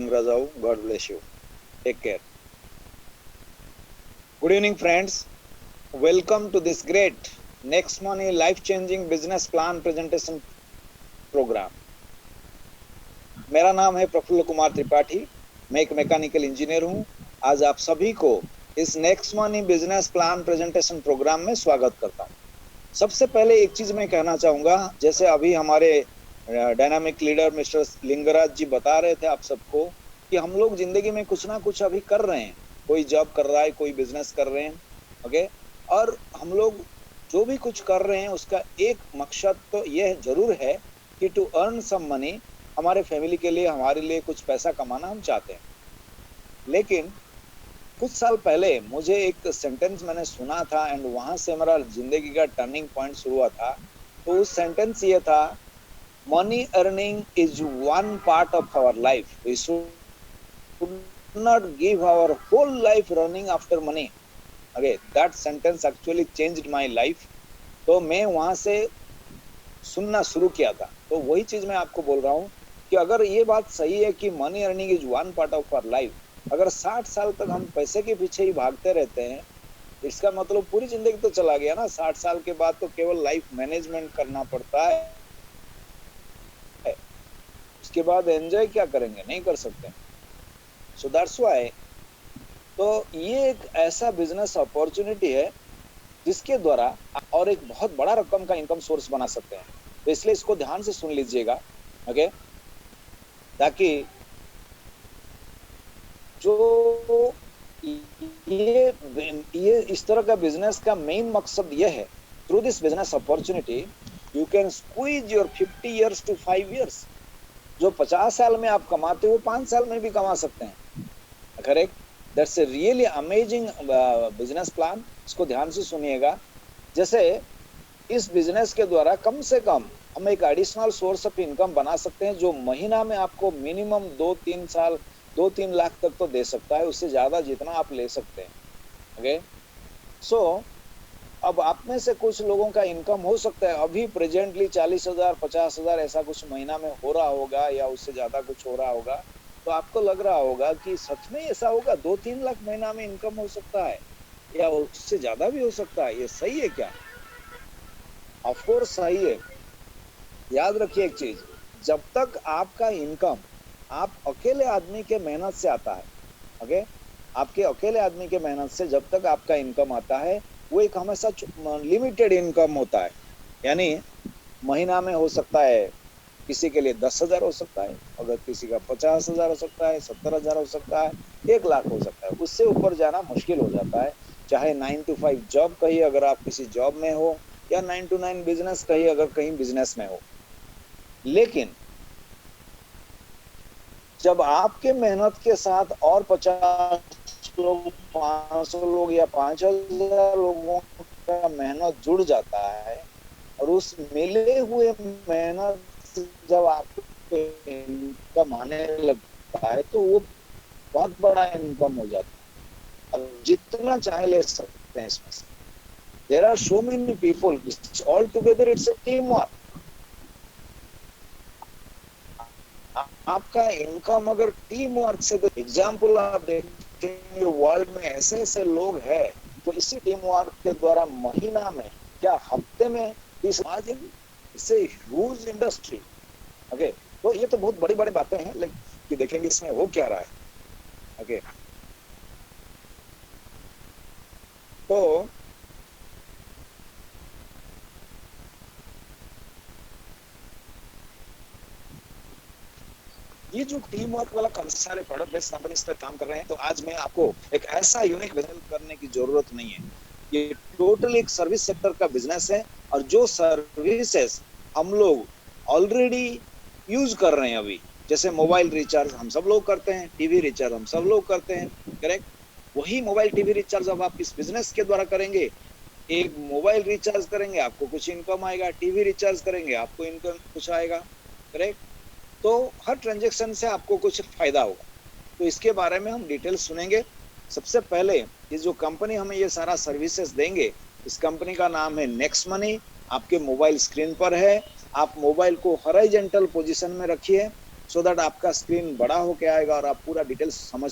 Rajau. God bless you. Take care. Good evening, friends. Welcome to this great Next Money life changing business plan presentation program. मेरा नाम है प्रफुल्ल कुमार त्रिपाठी. मैं एक mechanical engineer हूं. आज आप सभी को इस next money business plan presentation programme में स्वागत करता हूं. सबसे पहले एक चीज मैं कहना चाहूंगा, जैसे अभी हमारे डायनामिक लीडर मिस्टर लिंगराज जी बता रहे थे आप सबको कि हम लोग जिंदगी में कुछ ना कुछ अभी कर रहे हैं. कोई जॉब कर रहा है, कोई बिजनेस कर रहे हैं. ओके. और हम लोग जो भी कुछ कर रहे हैं उसका एक मकसद तो यह जरूर है कि टू अर्न सम मनी, हमारे फैमिली के लिए, हमारे लिए कुछ पैसा कमाना हम चाहते हैं. लेकिन कुछ साल पहले मुझे एक सेंटेंस मैंने सुना था एंड वहां से मेरा जिंदगी का टर्निंग पॉइंट शुरू हुआ था. तो उस सेंटेंस ये था, money earning is one part of our life. We should not give our whole life running after money. Okay, that sentence actually changed my life. तो मैं वहां से सुनना शुरू किया था. तो वही चीज मैं आपको बोल रहा हूँ कि अगर ये बात सही है कि money earning is one part of our life, अगर 60 साल तक हम पैसे के पीछे ही भागते रहते हैं, इसका मतलब पूरी जिंदगी तो चला गया ना. 60 साल के बाद तो केवल लाइफ मैनेजमेंट करना पड़ता है. उसके बाद एंजॉय क्या करेंगे? नहीं कर सकते. सो दैट्स व्हाई तो ये एक ऐसा बिजनेस अपॉर्चुनिटी है जिसके द्वारा और एक बहुत बड़ा रकम का इनकम सोर्स बना सकते हैं. तो इसलिए इसको ध्यान से सुन लीजिएगा. ओके, ताकि जो ये इस तरह का बिजनेस का मेन मकसद ये है, through this business opportunity you can squeeze your 50 years to 5 years. जो 50 साल में आप कमाते हो 5 साल में भी कमा सकते हैं. Correct. That's a really amazing business plan. इसको ध्यान से सुनिएगा. जैसे इस बिजनेस के द्वारा कम से कम हम एक एडिशनल सोर्स ऑफ इनकम बना सकते हैं जो महीना में आपको मिनिमम 2-3 लाख तक तो दे सकता है. उससे ज्यादा जितना आप ले सकते हैं. ओके. सो अब आप में से कुछ लोगों का इनकम हो सकता है अभी प्रेजेंटली 40,000 50,000 ऐसा कुछ महीना में हो रहा होगा, या उससे ज्यादा कुछ हो रहा होगा. तो आपको लग रहा होगा कि सच में ऐसा होगा, 2-3 लाख महीना में इनकम हो सकता है, या उससे ज्यादा भी हो सकता है. ये सही है क्या? ऑफ कोर्स सही है. याद रखिए एक चीज, जब तक आपका इनकम आप अकेले आदमी के मेहनत से आता है, ओके, आपके अकेले आदमी के मेहनत से जब तक आपका इनकम आता है, वो एक हमेशा लिमिटेड इनकम होता है. यानी महीना में हो सकता है किसी के लिए 10,000 हो सकता है, अगर किसी का 50,000 हो सकता है, 70,000 हो सकता है, 1 लाख हो सकता है. उससे ऊपर जाना मुश्किल हो जाता है. चाहे 9 to 5 जॉब कहिए अगर आप किसी जॉब में हो, या 9 to 9 बिजनेस कहिए अगर कहीं बिजनेस में हो. लेकिन जब आपके मेहनत के साथ और 50 लोग, 500 लोग या 5,000 लोगों का मेहनत जुड़ जाता है, और उस मिले हुए मेहनत जब आपको इनकम आने लगता है, तो वो बहुत बड़ा इनकम हो जाता है. अब जितना चाहे ले सकते हैं इसमें से. There are so many people, all together it's a team work. आपका इनकम अगर टीम वर्क से, तो एग्जाम्पल आप देखेंगे वर्ल्ड में ऐसे ऐसे लोग हैं तो इसी टीम वर्क के द्वारा महीना में, क्या हफ्ते में, इससे ह्यूज इंडस्ट्री. ओके. तो ये तो बहुत बड़ी बड़ी बातें हैं, लेकिन कि देखेंगे इसमें हो क्या रहा है. ओके. तो ये जो टीम वर्क वाला सारे प्रोडक्ट बेस्ड कंपनी इस पर काम कर रहे हैं, तो आज मैं आपको एक ऐसा यूनिक बिजनेस करने की जरूरत नहीं है. ये टोटल एक सर्विस सेक्टर का बिजनेस है, और जो सर्विसेज हम लोग ऑलरेडी यूज कर रहे हैं अभी, जैसे मोबाइल रिचार्ज हम सब लोग करते हैं, टीवी रिचार्ज हम सब लोग करते हैं. करेक्ट. वही मोबाइल टीवी रिचार्ज अब आप इस बिजनेस के द्वारा करेंगे. एक मोबाइल रिचार्ज करेंगे आपको कुछ इनकम आएगा, टीवी रिचार्ज करेंगे आपको इनकम कुछ आएगा. करेक्ट. तो हर ट्रांजैक्शन से आपको कुछ फायदा होगा. तो इसके बारे में हम डिटेल सुनेंगे. सबसे पहले ये जो कंपनी हमें ये सारा सर्विसेज देंगे, इस कंपनी का नाम है नेक्स्ट मनी. आपके मोबाइल स्क्रीन पर है. आप मोबाइल को हॉरिजॉन्टल पोजीशन में रखिए. सो दैट आपका स्क्रीन बड़ा होके आएगा और आप पूरा डिटेल्स समझ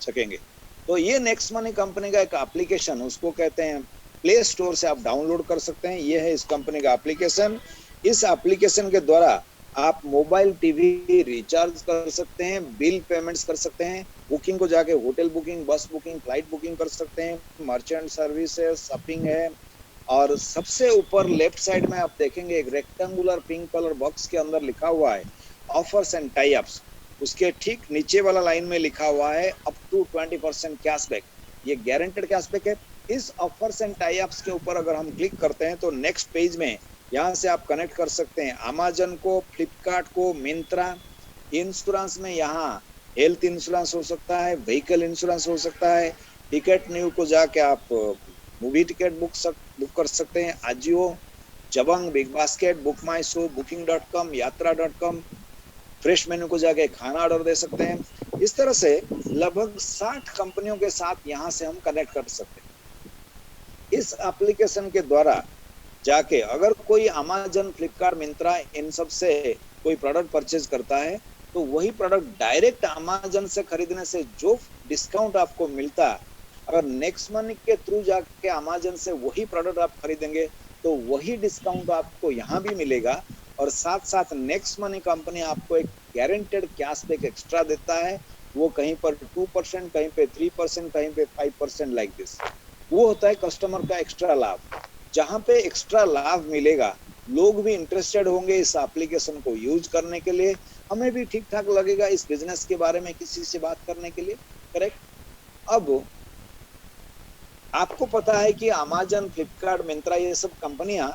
सकेंगे। तो ये नेक्स्ट मनी कंपनी का एक एप्लीकेशन, उसको कहते हैं, प्ले स्टोर से आप डाउनलोड कर सकते हैं। ये है इस कंपनी का एप्लीकेशन। इस एप्लीकेशन के द्वारा आप मोबाइल टीवी रिचार्ज कर सकते हैं, बिल पेमेंट्स कर सकते हैं, बुकिंग को जाके होटल बुकिंग, बस बुकिंग, फ्लाइट बुकिंग कर सकते हैं, मर्चेंट सर्विसेज, शॉपिंग है। और सबसे ऊपर लेफ्ट साइड में आप देखेंगे एक रेक्टेंगुलर पिंक कलर बॉक्स के अंदर लिखा हुआ है ऑफर्स एंड टाई अप्स। उसके ठीक नीचे वाला लाइन में लिखा हुआ है अप टू 20% कैशबैक। ये गारंटेड कैशबैक है। इस ऑफर्स एंड टाई अप्स के ऊपर अगर हम क्लिक करते हैं तो नेक्स्ट पेज में यहाँ से आप कनेक्ट कर सकते हैं अमेजन को, फ्लिपकार्ट को, मिंत्रा। इंश्योरेंस में यहाँ हेल्थ इंश्योरेंस हो सकता है, व्हीकल इंश्योरेंस हो सकता है। टिकट न्यू को जाके आप मूवी टिकट बुक कर सकते हैं। आजियो, जबंग, बिग बास्केट, बुक माई शो, booking.com, यात्रा.com, फ्रेश मेनू को जाके खाना ऑर्डर दे सकते हैं। इस तरह से लगभग 60 कंपनियों के साथ यहाँ से हम कनेक्ट कर सकते हैं। इस एप्लीकेशन के द्वारा जाके अगर कोई अमेजन, फ्लिपकार्ट, मिंत्रा इन सब से कोई प्रोडक्ट परचेज करता है तो वही प्रोडक्ट डायरेक्ट अमेजन से खरीदने से जो डिस्काउंट आपको मिलता है, अगर नेक्स्ट मनी के थ्रू जाके अमेजन से वही प्रोडक्ट आप खरीदेंगे तो वही डिस्काउंट आपको यहाँ भी मिलेगा। और साथ साथ नेक्स्ट मनी कंपनी आपको एक गारंटेड कैशबैक एक्स्ट्रा देता है। वो कहीं पर 2%, कहीं पे 3%, कहीं पे 5% लाइक दिस। वो होता है कस्टमर का एक्स्ट्रा लाभ। जहाँ पे एक्स्ट्रा लाभ मिलेगा लोग भी इंटरेस्टेड होंगे इस एप्लीकेशन को यूज करने के लिए। हमें भी ठीक ठाक लगेगा इस बिजनेस के बारे में किसी से बात करने के लिए। करेक्ट। अब आपको पता है कि अमेजन, फ्लिपकार्ट, मिंत्रा ये सब कंपनियां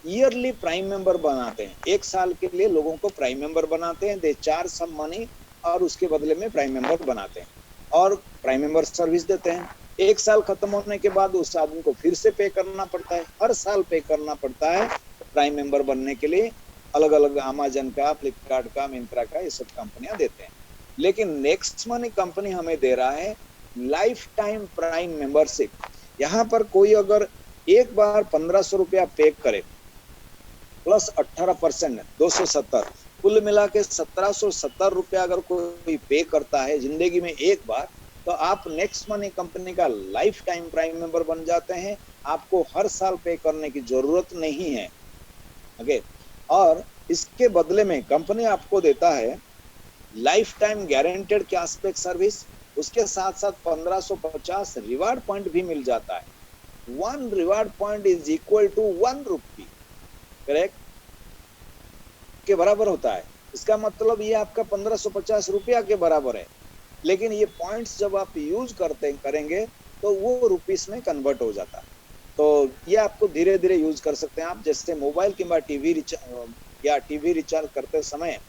ईयरली प्राइम मेंबर बनाते हैं। एक साल के लिए लोगों को प्राइम मेंबर बनाते हैं। दे चार्ज सम मनी और उसके बदले में प्राइम मेंबर बनाते हैं और प्राइम मेंबर सर्विस देते हैं। एक साल खत्म होने के बाद उस आदमी को फिर से पे करना पड़ता है। हर साल पे करना पड़ता है प्राइम मेंबर बनने के लिए। अलग अलग अमेजन का, फ्लिपकार्ट का, मिंत्रा का ये सब कंपनियां देते हैं। लेकिन नेक्स्ट मनी कंपनी हमें दे रहा है लाइफ टाइम प्राइम मेंबरशिप। यहाँ पर कोई अगर एक बार 1500 रुपया पे करे प्लस 18% 270, कुल मिला के 1770 रुपया अगर कोई पे करता है जिंदगी में एक बार, तो आप नेक्स्ट मनी कंपनी का लाइफ टाइम प्राइम मेंबर बन जाते हैं। आपको हर साल पे करने की जरूरत नहीं है। ओके। और इसके बदले में कंपनी आपको देता है life time guaranteed cashback service. उसके साथ साथ 1550 रिवार्ड पॉइंट भी मिल जाता है। 1 reward point is equal to 1 rupee. Correct के बराबर होता है। इसका मतलब ये आपका 1550 रुपया के बराबर है। लेकिन ये पॉइंट्स जब आप यूज करेंगे तो वो रुपीस में कन्वर्ट हो जाता है। तो ये आपको धीरे धीरे यूज कर सकते हैं आप। जैसे मोबाइल किंवा टीवी रिचार्ज करते समय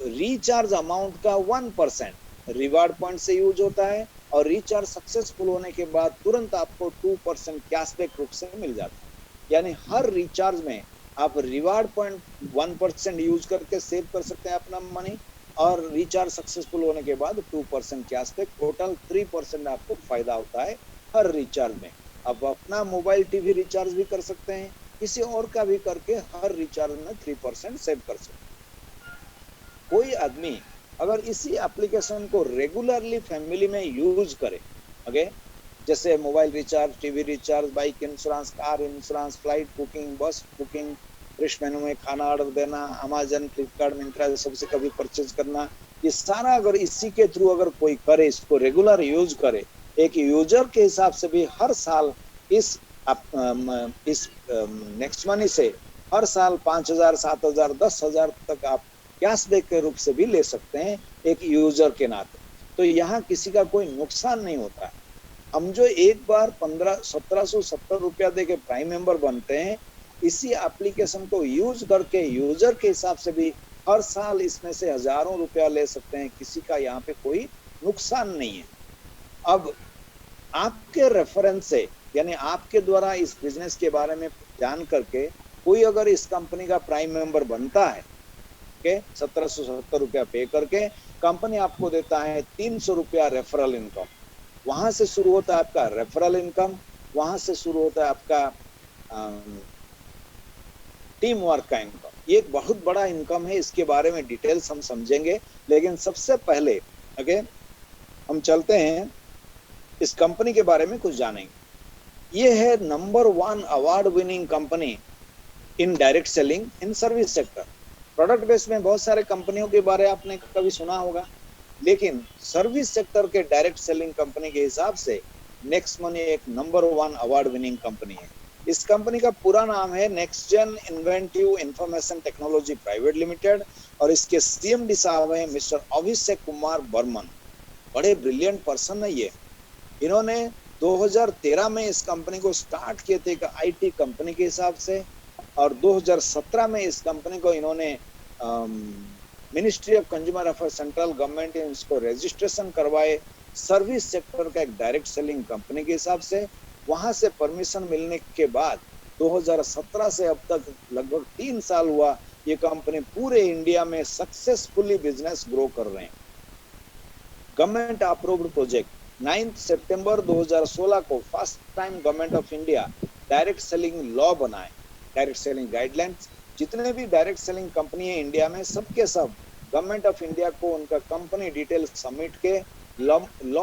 रिचार्ज अमाउंट का 1% रिवार्ड पॉइंट से यूज होता है और रिचार्ज सक्सेसफुल होने के बाद तुरंत आपको 2% कैशबैक रूप से मिल जाता है। यानी हर रिचार्ज में आप रिवार्ड पॉइंट 1% यूज करके सेव कर सकते हैं अपना मनी और रिचार्ज सक्सेसफुल होने के बाद 2% कैशबैक, टोटल 3% आपको फायदा होता है हर रिचार्ज में। आप अपना मोबाइल टीवी रिचार्ज भी कर सकते हैं, किसी और का भी करके हर रिचार्ज में 3% सेव कर सकते हैं। कोई आदमी अगर इसी एप्लीकेशन को रेगुलरली फैमिली में यूज करे, ओके, जैसे mobile recharge, TV recharge, bike insurance, car insurance, flight booking, बस बुकिंग, फ्रेश मेनू में खाना ऑर्डर देना, अमेजन, फ्लिपकार्ट, मिंत्रा सबसे कभी परचेज करना, ये सारा अगर इसी के थ्रू अगर कोई करे, इसको रेगुलर यूज करे, एक यूजर के हिसाब से भी हर साल इस नेक्स्ट मनी से हर साल 5000, 7000, 10,000 तक आप कैशबैक के रूप से भी ले सकते हैं एक यूजर के नाते। तो यहाँ किसी का कोई नुकसान नहीं होता है। हम जो एक बार 1770 रुपया दे के प्राइम मेंबर बनते हैं, इसी एप्लीकेशन को यूज करके यूजर के हिसाब से भी हर साल इसमें से हजारों रुपया ले सकते हैं। किसी का यहाँ पे कोई नुकसान नहीं है। अब आपके रेफरेंस से, यानी आपके द्वारा इस बिजनेस के बारे में जान करके कोई अगर इस कंपनी का प्राइम मेंबर बनता है, के 1770 रुपया पे करके, कंपनी आपको देता है 300 रुपया रेफरल इनकम। वहां से शुरू होता है आपका रेफरल इनकम, वहां से शुरू होता है आपका टीम वर्क का इनकम। ये एक बहुत बड़ा इनकम है, इसके बारे में डिटेल्स हम समझेंगे। लेकिन सबसे पहले ओके हम चलते हैं इस कंपनी के बारे में कुछ जानेंगे। ये है number 1 award winning company in direct selling in service sector. Product base में बहुत सारे कंपनियों के बारे आपने कभी सुना होगा, लेकिन सर्विस सेक्टर के डायरेक्ट सेलिंग कंपनी के हिसाब से नेक्स्ट मनी एक नंबर 1 अवार्ड विनिंग कंपनी है। इस कंपनी का पूरा नाम है next gen inventive information technology private limited और इसके सीएमडी साहब हैं मिस्टर अभिषेक कुमार बर्मन। बड़े ब्रिलियंट पर्सन है ये। इन्होंने 2013 में इस कंपनी को स्टार्ट किए थे एक आईटी कंपनी के हिसाब से, और 2017 में इस कंपनी को इन्होंने ministry of consumer affair central government ने इसको रजिस्ट्रेशन करवाए सर्विस सेक्टर का एक डायरेक्ट सेलिंग कंपनी के हिसाब से। वहां से परमिशन मिलने के बाद 2017 से अब तक लगभग 3 साल हुआ ये कंपनी पूरे इंडिया में सक्सेसफुली बिजनेस ग्रो कर रहे हैं। गवर्नमेंट अप्रूव्ड प्रोजेक्ट 9 सितंबर 2016 को first time government of India direct selling law बनाए, डायरेक्ट सेलिंग गाइडलाइंस। जितने भी डायरेक्ट सेलिंग कंपनी है इंडिया में सबके सब गवर्नमेंट ऑफ इंडिया को उनका कंपनी डिटेल सबमिट के लॉ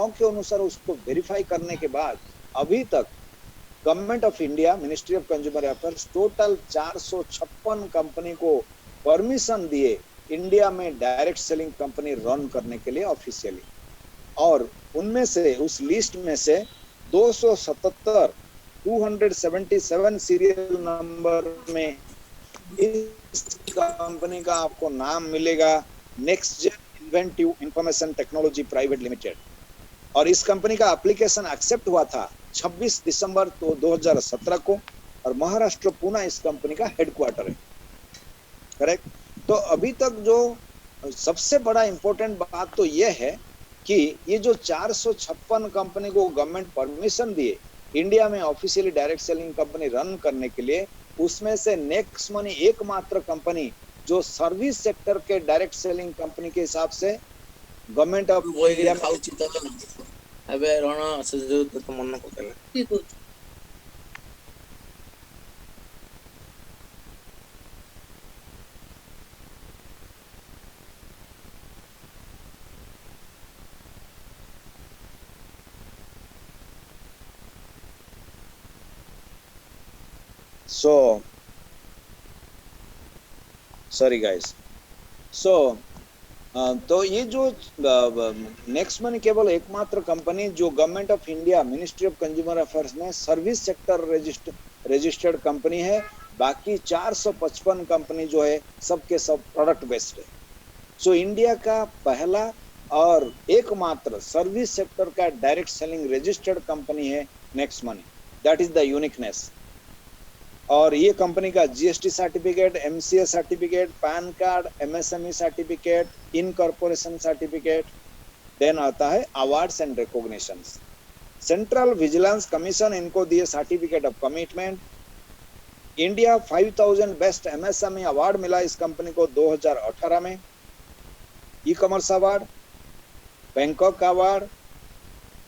के अनुसार उसको वेरीफाई करने के बाद अभी तक government of India ministry of consumer affairs total 456 company को परमिशन दिए इंडिया में डायरेक्ट सेलिंग कंपनी रन करने के लिए ऑफिशियली। और उनमें से उस लिस्ट में से 277 सीरियल नंबर में इस कंपनी का आपको नाम मिलेगा next gen inventive information technology private limited. और इस कंपनी का एप्लीकेशन एक्सेप्ट हुआ था 26 दिसंबर 2017 को, और महाराष्ट्र पुणे इस कंपनी का हेडक्वार्टर है। करेक्ट। तो अभी तक जो सबसे बड़ा इंपॉर्टेंट बात तो यह है कि ये जो 456 कंपनी को गवर्नमेंट परमिशन दिए इंडिया में officially direct selling company run करने के लिए, उसमें से नेक्स्ट मनी एकमात्र कंपनी जो सर्विस सेक्टर के डायरेक्ट सेलिंग कंपनी के हिसाब से गवर्नमेंट ऑफ इंडिया अबे रोना सुजुत तो मन को कहला ठीक हो। So sorry guys, so तो ये जो नेक्स्ट मनी केवल एकमात्र कंपनी जो government of India ministry of consumer affairs में सर्विस सेक्टर रजिस्टर्ड कंपनी है। बाकी 455 कंपनी जो है सबके सब प्रोडक्ट बेस्ड है। सो इंडिया का पहला और एकमात्र सर्विस सेक्टर का डायरेक्ट सेलिंग रजिस्टर्ड कंपनी है next money. That is the uniqueness. और ये कंपनी का GST certificate, MCA certificate, PAN card, MSME certificate, incorporation certificate, then आता है awards and recognitions. Central vigilance commission इनको दिए certificate of commitment. India 5000 best MSME award मिला इस company को 2018 में। E commerce award, Bangkok award,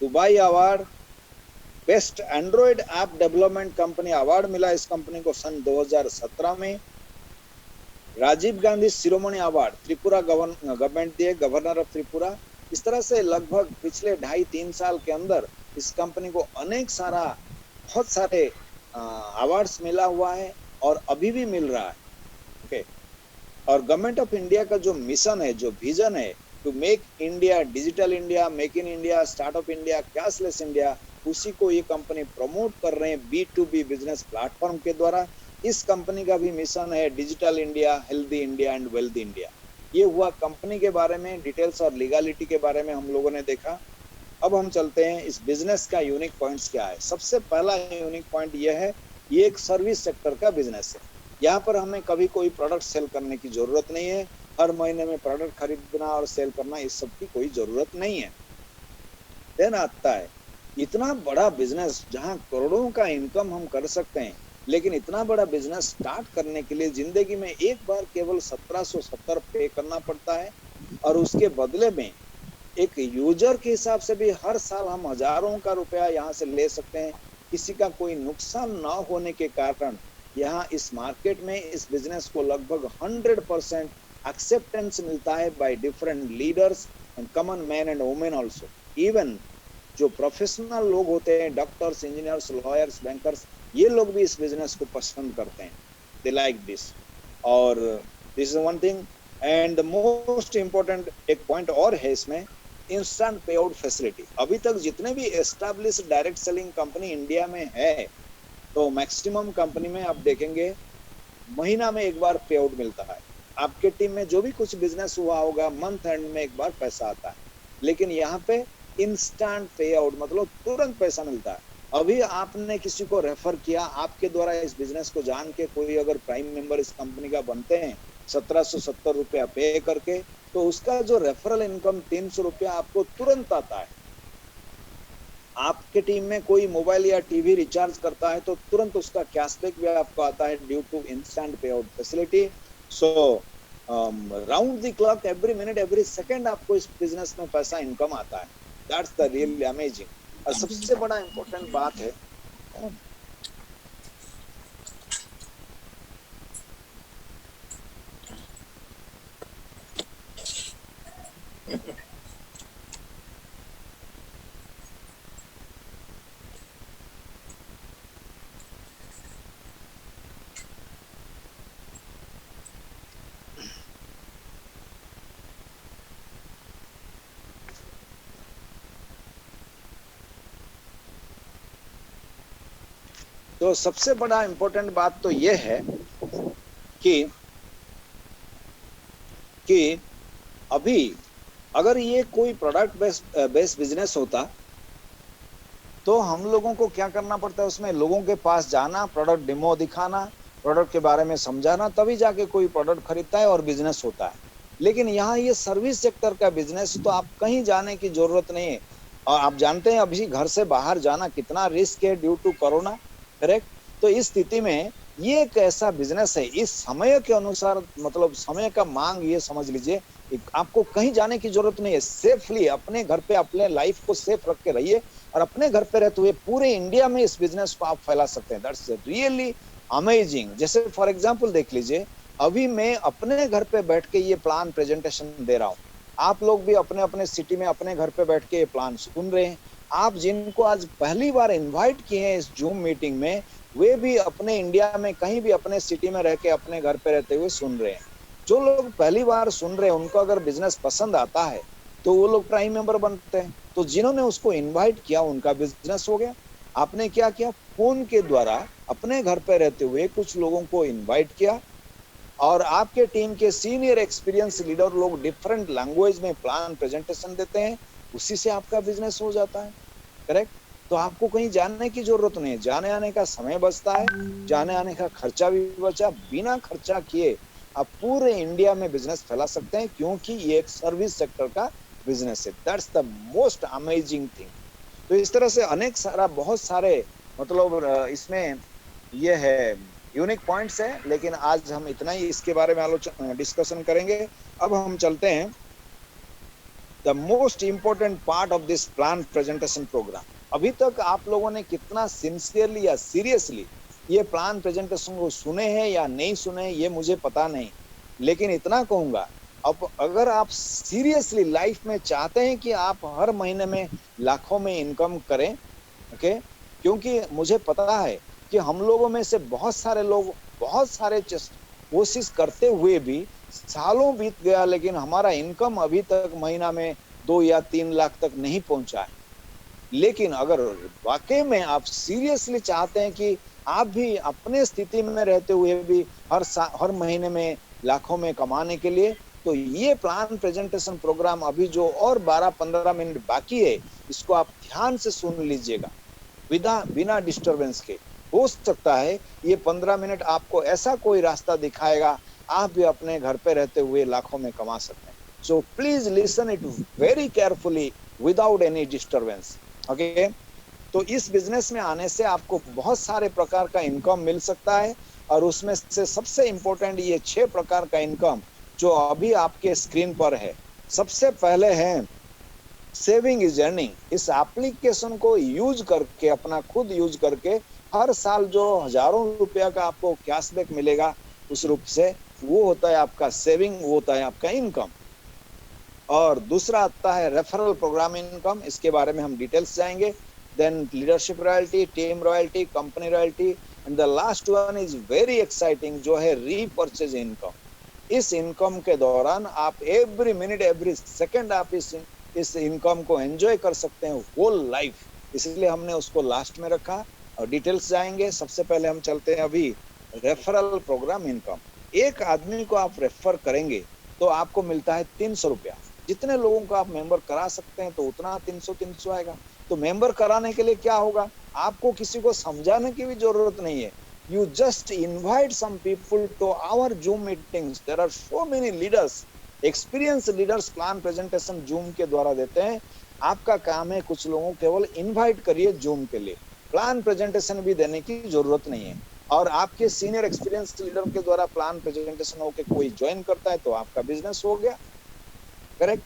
Dubai award, best Android app development company award मिला इस कंपनी को सन 2017 में। राजीव गांधी शिरोमणि अवार्ड त्रिपुरा गवर्नमेंट दिए, गवर्नर ऑफ त्रिपुरा। इस तरह से लगभग पिछले 2.5-3 साल के अंदर इस कंपनी को बहुत सारे अवार्ड्स मिला हुआ है और अभी भी मिल रहा है। ओके। और गवर्नमेंट ऑफ इंडिया का जो मिशन है, जो विजन है, to make India digital India, make in India, startup India, cashless India, उसी को ये कंपनी प्रमोट कर रहे हैं B2B बिजनेस प्लेटफॉर्म के द्वारा। इस कंपनी का भी मिशन है digital India, healthy India and wealthy India. ये हुआ कंपनी के बारे में डिटेल्स और लीगलिटी के बारे में हम लोगों ने देखा। अब हम चलते हैं इस बिजनेस का यूनिक पॉइंट्स क्या है। सबसे पहला यूनिक पॉइंट ये है, ये एक सर्विस सेक्टर का बिजनेस है। यहाँ पर हमें कभी कोई प्रोडक्ट सेल करने की जरूरत नहीं है। हर महीने में प्रोडक्ट खरीदना और सेल करना इस सब की कोई जरूरत नहीं है। देन आता है इतना बड़ा बिजनेस जहां करोड़ों का इनकम हम कर सकते हैं, लेकिन इतना बड़ा बिजनेस स्टार्ट करने के लिए जिंदगी में एक बार केवल 1770 पे करना पड़ता है, और उसके बदले में एक यूजर के हिसाब से भी हर साल हम हजारों का रुपया यहाँ से ले सकते हैं। किसी का कोई नुकसान ना होने के कारण यहाँ इस मार्केट में इस बिजनेस को लगभग 100% एक्सेप्टेंस मिलता है by different leaders and common man and women also. Even जो प्रोफेशनल लोग होते हैं, डॉक्टर्स, इंजीनियर्स, लॉयर्स, बैंकर्स, ये लोग भी इस बिजनेस को पसंद करते हैं। They like this. और this is one thing. And the most important एक पॉइंट और है इसमें, इंस्टेंट पे आउट फैसिलिटी। अभी तक जितने भी establish direct selling company India में है, तो मैक्सिमम कंपनी में आप देखेंगे महीना में एक बार पे आउट मिलता है। आपके टीम में जो भी कुछ बिजनेस हुआ होगा, मंथ एंड में एक बार पैसा आता है। लेकिन यहाँ पे इंस्टेंट पे आउट, मतलब तुरंत पैसा मिलता है। अभी आपने किसी को रेफर किया, आपके द्वारा इस बिजनेस को जान के कोई अगर प्राइम मेंबर इस कंपनी का बनते हैं 1770 रुपया पे करके, तो उसका जो रेफरल इनकम 300 रुपया आपको तुरंत आता है। आपके टीम में कोई मोबाइल या टीवी रिचार्ज करता है तो तुरंत उसका कैशबैक भी आपको आता है ड्यू टू इंस्टेंट पे out facility. So round the clock, every minute, every second आपको इस बिजनेस में पैसा इनकम आता है। That's the really amazing. और सबसे बड़ा इम्पोर्टेंट बात है, तो सबसे बड़ा इम्पोर्टेंट बात तो ये है कि अभी अगर ये कोई प्रोडक्ट बेस्ड बिजनेस होता तो हम लोगों को क्या करना पड़ता है, उसमें लोगों के पास जाना, प्रोडक्ट डेमो दिखाना, प्रोडक्ट के बारे में समझाना, तभी जाके कोई प्रोडक्ट खरीदता है और बिजनेस होता है। लेकिन यहाँ ये सर्विस सेक्टर का बिजनेस, तो आप कहीं जाने की जरूरत नहीं है। और आप जानते हैं अभी घर से बाहर जाना कितना रिस्क है ड्यू टू कोरोना, करेक्ट। तो इस स्थिति में ये एक ऐसा बिजनेस है, इस समय के अनुसार, मतलब समय का मांग, ये समझ लीजिए आपको कहीं जाने की जरूरत नहीं है। सेफली अपने घर पे अपने लाइफ को सेफ रख के रहिए और अपने घर पे रहते हुए पूरे इंडिया में इस बिजनेस को आप फैला सकते हैं। That's really amazing. जैसे फॉर एग्जांपल देख लीजिए, अभी मैं अपने घर पे बैठ के ये प्लान प्रेजेंटेशन दे रहा हूँ, आप लोग भी अपने अपने सिटी में अपने घर पे बैठ के ये प्लान सुन रहे हैं। आप जिनको आज पहली बार इन्वाइट किए हैं इस जूम मीटिंग में, वे भी अपने इंडिया में कहीं भी अपने सिटी में रह के अपने घर पे रहते हुए सुन रहे हैं। जो लोग पहली बार सुन रहे हैं, उनको अगर बिजनेस पसंद आता है तो वो लोग प्राइम मेंबर बनते हैं। तो जिन्होंने उसको इनवाइट किया उनका बिजनेस हो गया। आपने क्या किया, फोन के द्वारा अपने घर पे रहते हुए कुछ लोगों को इनवाइट किया और आपके टीम के सीनियर एक्सपीरियंस लीडर लोग डिफरेंट लैंग्वेज में प्लान प्रेजेंटेशन देते हैं, उसी से आपका बिजनेस हो जाता है, करेक्ट। तो आपको कहीं जाने की जरूरत नहीं है, जाने आने का समय बचता है, जाने आने का खर्चा भी बचा। बिना खर्चा किए आप पूरे इंडिया में बिजनेस फैला सकते हैं, क्योंकि ये एक सर्विस सेक्टर का बिजनेस है। That's the most amazing thing. तो इस तरह से अनेक सारा, बहुत सारे, मतलब इसमें ये है यूनिक पॉइंट्स है, लेकिन आज हम इतना ही इसके बारे में डिस्कशन करेंगे। अब हम चलते हैं the most important part of this plan presentation programme. अभी तक आप लोगों ने कितना सिंसियरली या सीरियसली ये प्लान प्रेजेंटेशन को सुने हैं या नहीं सुने, ये मुझे पता नहीं, लेकिन इतना कहूंगा, अब अगर आप सीरियसली लाइफ में चाहते हैं कि आप हर महीने में लाखों में इनकम करें, ओके, क्योंकि मुझे पता है कि हम लोगों में से बहुत सारे लोग बहुत सारे कोशिश करते हुए भी सालों बीत गया, लेकिन हमारा इनकम अभी तक महीना में 2 या 3 लाख तक नहीं पहुंचा है। लेकिन अगर वाकई में आप सीरियसली चाहते हैं कि आप भी अपने स्थिति में रहते हुए भी हर महीने में लाखों में कमाने के लिए, तो ये प्लान प्रेजेंटेशन प्रोग्राम अभी जो और 12-15 मिनट बाकी है, इसको आप ध्यान से सुन लीजिएगा बिना डिस्टरबेंस के। हो सकता है ये 15 मिनट आपको ऐसा कोई रास्ता दिखाएगा, आप भी अपने घर पे रहते हुए लाखों में कमा सकते हैं। So please listen it very carefully without any disturbance, okay. तो इस बिजनेस में आने से आपको बहुत सारे प्रकार का इनकम मिल सकता है, और उसमें से सबसे इंपॉर्टेंट ये 6 प्रकार का इनकम जो अभी आपके स्क्रीन पर है। सबसे पहले है सेविंग इज अर्निंग। इस एप्लीकेशन को यूज करके, अपना खुद यूज करके हर साल जो हजारों रुपया का आपको कैशबैक मिलेगा उस रूप से, वो होता है आपका सेविंग, वो होता है आपका इनकम। और दूसरा आता है रेफरल प्रोग्राम इनकम, इसके बारे में हम डिटेल्स जाएंगे। Then leadership royalty, team royalty, company royalty, and the last one is very exciting, जो है रीपर्चेज इनकम। इस इनकम के दौरान आप एवरी मिनट एवरी सेकंड आप इस इनकम को एंजॉय कर सकते हैं होल लाइफ, इसलिए हमने उसको लास्ट में रखा। और डिटेल्स जाएंगे। सबसे पहले हम चलते हैं अभी रेफरल प्रोग्राम इनकम। एक आदमी को आप रेफर करेंगे तो आपको मिलता है 300 रुपया। जितने लोगों को आप मेंबर करा सकते हैं तो उतना 300 आएगा। तो मेंबर कराने के लिए क्या होगा, आपको किसी को समझाने की भी जरूरत नहीं है। You just invite some people to our Zoom meetings. There are so many leaders, experienced leaders plan presentation Zoom के द्वारा देते हैं। आपका काम है कुछ लोगों को केवल इनवाइट करिए Zoom के लिए, प्लान प्रेजेंटेशन भी देने की जरूरत नहीं है। और आपके सीनियर एक्सपीरियंस लीडर के द्वारा प्लान प्रेजेंटेशन होकर कोई ज्वाइन करता है तो आपका बिजनेस हो गया। करेक्ट।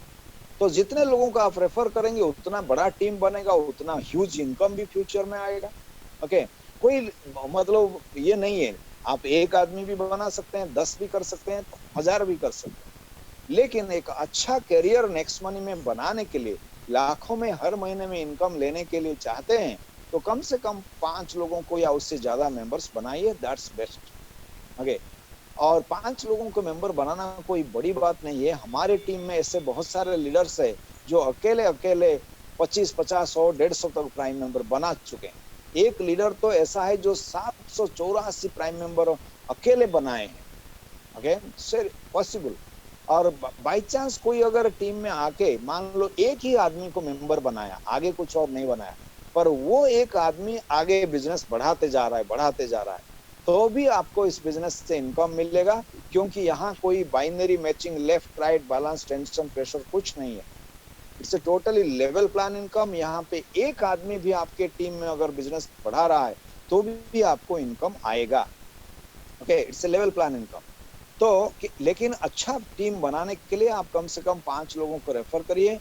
तो जितने लोगों को आप रेफर करेंगे उतना बड़ा टीम बनेगा, उतना ह्यूज इनकम भी फ्यूचर में आएगा। ओके। कोई मतलब ये नहीं है, आप एक आदमी भी बना सकते हैं, 10 भी कर सकते हैं, 1000 भी कर सकते हैं। लेकिन एक अच्छा करियर नेक्स्ट मनी में बनाने के लिए, लाखों में हर महीने में इनकम लेने के लिए चाहते हैं तो कम से कम 5 लोगों को या उससे ज्यादा मेंबर्स बनाइए, दैट्स बेस्ट। ओके। और 5 लोगों को मेंबर बनाना कोई बड़ी बात नहीं है। हमारे टीम में ऐसे बहुत सारे लीडर्स है जो अकेले अकेले 25, 50, 100, 150 तक प्राइम मेंबर बना चुके हैं। एक लीडर तो ऐसा है जो 784 प्राइम मेंबर अकेले बनाए हैं। Okay, sir possible. और बाई चांस कोई अगर टीम में आके मान लो एक ही आदमी को मेंबर बनाया, आगे कुछ और नहीं बनाया, पर वो एक आदमी आगे बिजनेस बढ़ाते जा रहा है, तो भी आपको इस बिजनेस से इनकम मिलेगा। क्योंकि यहाँ कोई binary matching, left right, balance, tension, pressure कुछ नहीं है। It's totally level plan income. यहाँ पे एक आदमी भी आपके टीम में अगर बिजनेस बढ़ा रहा है तो भी आपको इनकम आएगा। Okay, it's level plan income. तो लेकिन अच्छा टीम बनाने के लिए आप कम से कम 5 लोगों को रेफर करिए।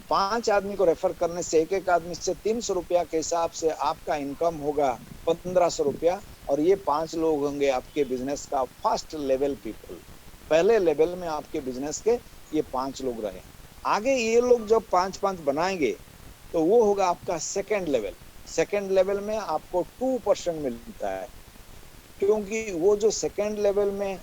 5 आदमी को रेफर करने से एक आदमी से 300 रुपया के हिसाब से आपका इनकम होगा 1500 रुपया। और ये 5 लोग होंगे आपके बिजनेस का फर्स्ट लेवल पीपल। पहले लेवल में आपके बिजनेस के ये 5 लोग रहे। आगे ये लोग जब 5-5 बनाएंगे तो वो होगा आपका सेकंड लेवल। सेकंड लेवल में आपको 2% मिलता है, क्योंकि वो जो सेकंड लेवल में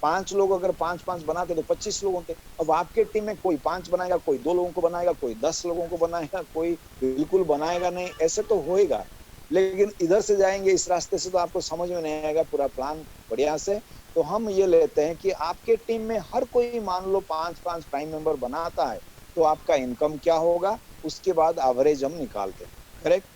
5 लोग अगर 5-5 बनाते तो 25 लोग होते। अब आपके टीम में कोई 5 बनाएगा, कोई 2 लोगों को बनाएगा, कोई 10 लोगों को बनाएगा, कोई बिल्कुल बनाएगा नहीं, ऐसे तो होएगा। लेकिन इधर से जाएंगे इस रास्ते से तो आपको समझ में नहीं आएगा पूरा प्लान बढ़िया से। तो हम ये लेते हैं कि आपके टीम में हर कोई मान लो 5-5 प्राइम मेंबर बनाता है तो आपका इनकम क्या होगा, उसके बाद एवरेज हम निकालते हैं। करेक्ट।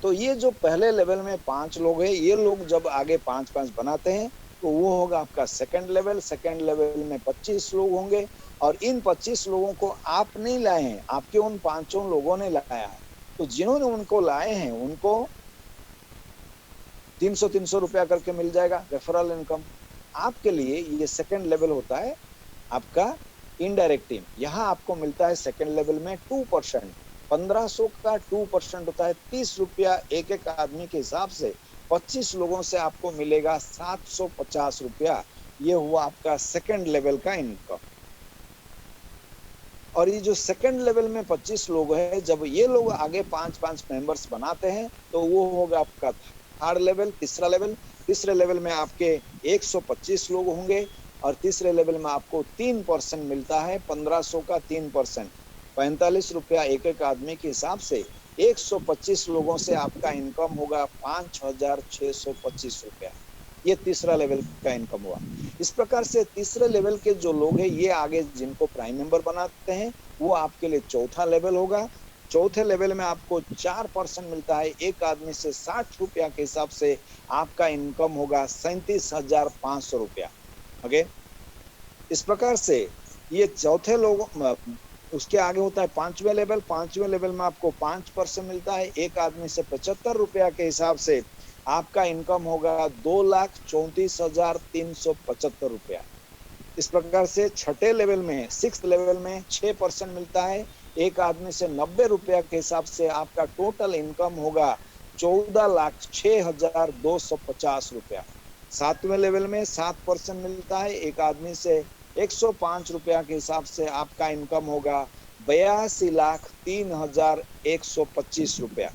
तो ये जो पहले लेवल में 5 लोग हैं, ये लोग जब आगे 5-5 बनाते हैं तो वो होगा आपका सेकंड लेवल। सेकंड लेवल में 25 लोग होंगे। और इन 25 लोगों को आप नहीं लाए हैं, आपके उन 5 लोगों ने लाया है। तो जिन्होंने उनको लाए हैं उनको 300 रुपया करके मिल जाएगा रेफरल इनकम। आपके लिए ये सेकंड लेवल होता है आपका इनडायरेक्ट टीम। यहाँ आपको मिलता है सेकंड लेवल में 2%। 1500 का 2% होता है 30 रुपया एक आदमी के हिसाब से। 25 लोगों से आपको मिलेगा 750 रुपया। ये हुआ आपका सेकंड लेवल का इनकम। और ये जो सेकंड लेवल में 25 लोग हैं, जब ये लोग आगे 5-5 मेंबर्स बनाते हैं तो वो होगा आपका थर्ड लेवल, तीसरा लेवल। तीसरे लेवल में आपके 125 लोग होंगे। और तीसरे लेवल में आपको 3% मिलता है। 1500 का 3%, 45 रुपया एक आदमी के हिसाब से। 125 लोगों से आपका इनकम होगा 5625 रुपया। ये तीसरा लेवल का इनकम हुआ। इस प्रकार से तीसरे लेवल के जो लोग हैं ये आगे जिनको प्राइम मेंबर बनाते हैं वो आपके लिए चौथा लेवल होगा। चौथे लेवल में आपको 4% मिलता है एक आदमी से। 60 रुपया के हिसाब से आपका इनकम होगा 37,500 रुपया। ओके। इस प्रकार से ये चौथे लोग। उसके आगे होता है 5वें लेवल। 5वें लेवल में आपको 5% मिलता है एक आदमी से। 75 रुपया के हिसाब से आपका इनकम होगा 2,34,375 रुपया। इस प्रकार से छठे लेवल में, 6th लेवल में 6% मिलता है एक आदमी से 90 रुपया के हिसाब से आपका टोटल इनकम होगा 14,06,250 रुपया। 7वें लेवल में 7% मिलता है। एक आदमी से 105 रुपया के हिसाब से आपका इनकम होगा 82,03,125 रुपया।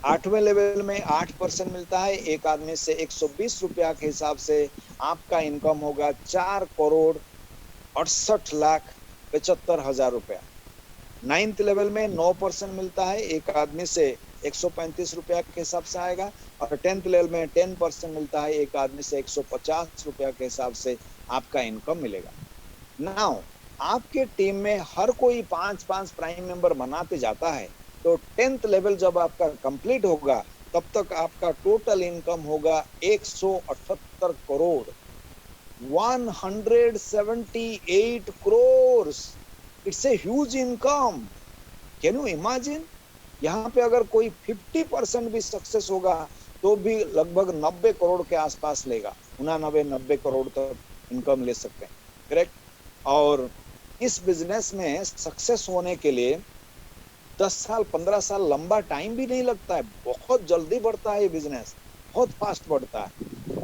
8वें लेवल में 8% मिलता है। एक आदमी से 120 रुपया के हिसाब से आपका इनकम होगा 4,68,75,000 रुपया। 9th लेवल में 9% मिलता है। एक आदमी से 135 रुपया के हिसाब से आएगा। और 10th लेवल में 10% मिलता है। एक आदमी से 150 रुपया के हिसाब से आपका इनकम मिलेगा। नाउ आपके टीम में हर कोई 5-5 प्राइम मेंबर बनाते जाता है, तो 10th लेवल जब आपका कंप्लीट होगा तब तक आपका टोटल इनकम होगा 178 crore, 178 crores। It's a huge income. Can you imagine? यहाँ पे अगर कोई 50% भी सक्सेस होगा तो भी लगभग 90 करोड़ के आसपास लेगा। 89-90 करोड़ तक इनकम ले सकते हैं, करेक्ट। और इस बिजनेस में सक्सेस होने के लिए 10 साल 15 साल लंबा टाइम भी नहीं लगता है। बहुत जल्दी बढ़ता है ये बिजनेस, बहुत फास्ट बढ़ता है।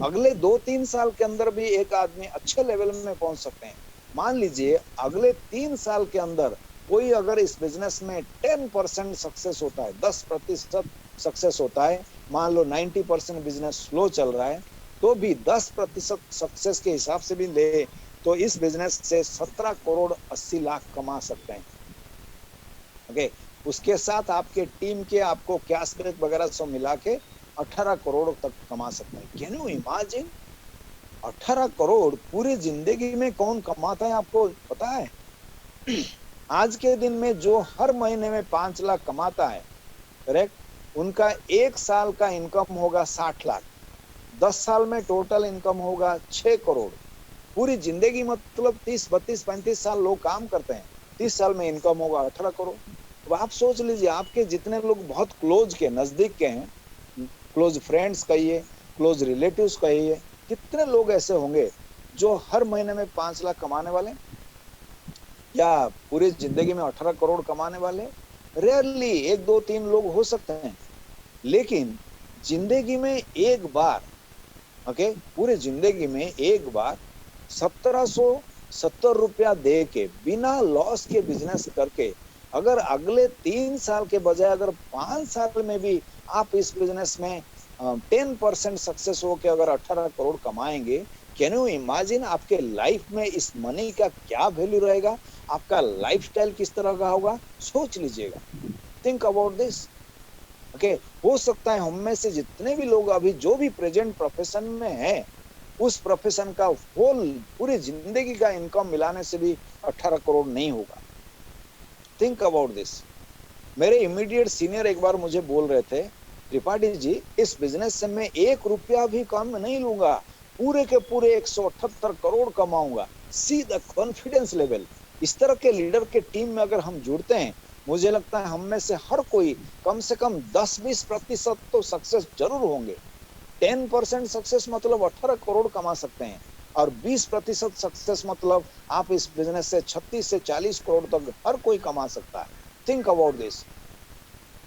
अगले 2-3 साल के अंदर भी एक आदमी अच्छे लेवल में पहुंच सकते हैं। मान लीजिए अगले 3 साल के अंदर कोई अगर इस बिजनेस में 10% सक्सेस होता है, 10% सक्सेस होता है, मान लो 90% बिजनेस स्लो चल रहा है, तो भी 10% सक्सेस के हिसाब से भी ले तो इस बिजनेस से 17 करोड़ 80 लाख कमा सकते हैं। ओके, उसके साथ आपके टीम के आपको कैशबैक वगैरह सब मिला के 18 करोड़ तक कमा सकते हैं। Can you imagine? 18 करोड़ पूरी जिंदगी में कौन कमाता है आपको पता है? आज के दिन में जो हर महीने में 5 लाख कमाता है, करेक्ट, उनका 1 साल का इनकम होगा 60 लाख। 10 साल में टोटल इनकम होगा 6 करोड़। पूरी जिंदगी मतलब 30, 32, 35 साल लोग काम करते हैं, 30 साल में इनकम होगा 18 करोड़। तो आप सोच लीजिए आपके जितने लोग बहुत क्लोज के नजदीक के हैं, क्लोज फ्रेंड्स कहिए, क्लोज रिलेटिव्स कहिए, कितने लोग ऐसे होंगे जो हर महीने में 5 लाख कमाने वाले या पूरी जिंदगी में 18 करोड़ कमाने वाले? रेयरली 1, 2, 3 लोग हो सकते हैं। लेकिन जिंदगी में एक बार, ओके, पूरे जिंदगी में एक बार 1770 रुपया दे के बिना लॉस के बिजनेस करके अगर अगले 3 साल के बजाय अगर 5 साल में भी आप इस बिजनेस में 10% सक्सेस हो के अगर 18 करोड़ कमाएंगे, कैन यू इमेजिन आपके लाइफ में इस मनी का क्या वैल्यू रहेगा? आपका लाइफस्टाइल किस तरह का होगा? सोच लीजिएगा, थिंक अबाउट दिस। ओके, हो सकता है हम में से जितने भी लोग अभी जो भी प्रेजेंट प्रोफेशन में हैं, उस प्रोफेशन का होल पूरी जिंदगी का इनकम मिलाने से भी 18 करोड़ नहीं होगा। Think about this. मेरे इमीडिएट सीनियर एक बार मुझे बोल रहे थे, त्रिपाठी जी इस बिजनेस से मैं 1 रुपया भी कम नहीं लूंगा, पूरे के पूरे 178 करोड़ कमाऊंगा। See the confidence level. इस तरह के लीडर के टीम में अगर हम जुड़ते हैं, मुझे लगता है हम में से हर कोई कम से कम 10-20% तो सक्सेस जरूर होंगे। 10% सक्सेस मतलब 18 करोड़ कमा सकते हैं, और 20% सक्सेस मतलब आप इस बिजनेस से 36 से 40 करोड़ तक हर कोई कमा सकता है। Think about this,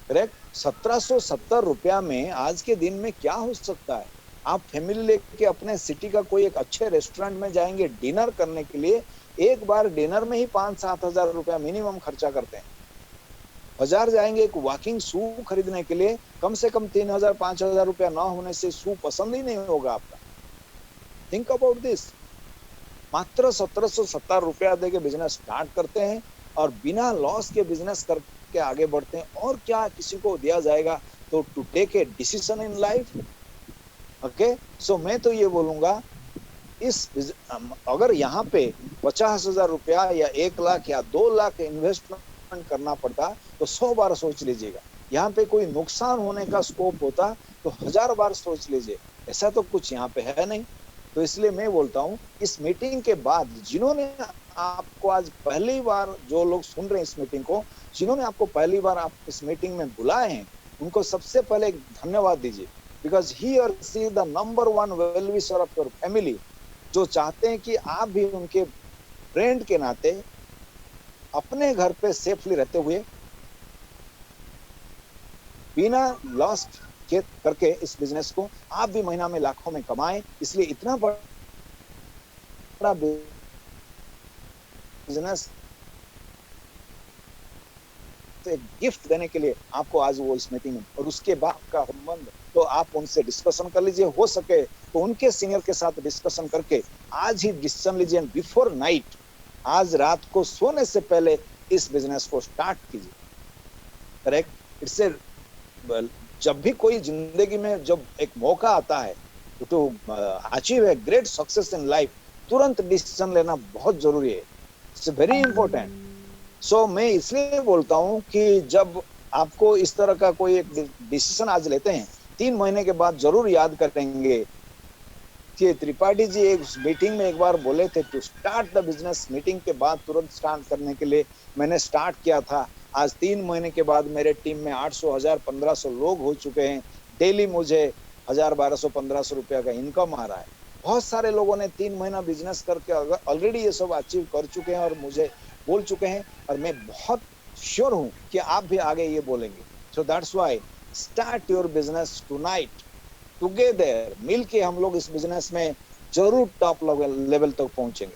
correct. 1770 रुपया में आज के दिन में क्या हो सकता है? आप फैमिली लेके अपने सिटी का कोई एक अच्छे रेस्टोरेंट में जाएंगे डिनर करने के लिए, एक बार डिनर में ही 5-7 हजार रुपया मिनिमम खर्चा करते हैं। बाजार जाएंगे एक वॉकिंग शू खरीदने के लिए, कम से कम 3,000-5,000 रुपया ना होने से शू पसंद ही नहीं होगा आपका। Think about this. मात्र 1770 रुपया दे के बिजनेस स्टार्ट करते हैं और बिना लॉस के बिजनेस करके आगे बढ़ते हैं। और क्या किसी को दिया जाएगा? तो to take a decision in life. Okay, so मैं तो ये बोलूंगा, इस अगर यहाँ पे 50,000 रुपया या 1 लाख या 2 लाख इन्वेस्टमेंट करना पड़ता तो 100 बार सोच लीजिएगा। यहाँ पे कोई नुकसान होने का स्कोप होता तो 1000 बार सोच लीजिए। ऐसा तो कुछ यहाँ पे है नहीं। तो इसलिए मैं बोलता हूँ, इस मीटिंग के बाद जिन्होंने आपको आज पहली बार, जो लोग सुन रहे हैं इस मीटिंग को, जिन्होंने आपको पहली बार आप इस मीटिंग में बुलाए हैं, उनको सबसे पहले एक धन्यवाद दीजिए। Because he or she is the number 1 well wisher of your family, जो चाहते हैं कि आप भी उनके फ्रेंड के नाते अपने घर पे सेफली रहते हुए बिना लॉस के करके इस बिजनेस को आप भी महीना में लाखों में कमाएं। इसलिए इतना बड़ा बिजनेस एक गिफ्ट देने के लिए आपको आज वो इस मीटिंग में, और उसके बाद का संबंध तो आप उनसे डिस्कशन कर लीजिए, हो सके तो उनके सीनियर के साथ डिस्कशन करके आज ही डिसीजन लीजिए, बिफोर नाइट, आज रात को सोने से पहले इस बिजनेस को स्टार्ट कीजिए। करेक्ट। इससे जब भी कोई जिंदगी में जब एक मौका आता है to achieve a great success in life, तुरंत डिसीजन लेना बहुत जरूरी है। It's very important. सो मैं इसलिए बोलता हूं कि जब आपको इस तरह का कोई एक डिसीजन आज लेते हैं, 3 महीने के बाद जरूर याद करेंगे कि त्रिपाठी जी एक मीटिंग में एक बार बोले थे to start the business. Meeting के बाद तुरंत स्टार्ट करने के लिए मैंने स्टार्ट किया था। आज 3 महीने के बाद मेरे टीम में 800, 1000, 1500 लोग हो चुके हैं। डेली मुझे 1000, 1200, 1500 रुपया का इनकम आ रहा है। बहुत सारे लोगों ने 3 महीना बिजनेस करके ऑलरेडी ये सब अचीव कर चुके हैं और मुझे बोल चुके हैं, और मैं बहुत श्योर हूं कि आप भी आगे ये बोलेंगे। So that's why start your business tonight, together मिलके हम लोग इस बिजनेस में जरूर टॉप लेवल तक पहुंचेंगे।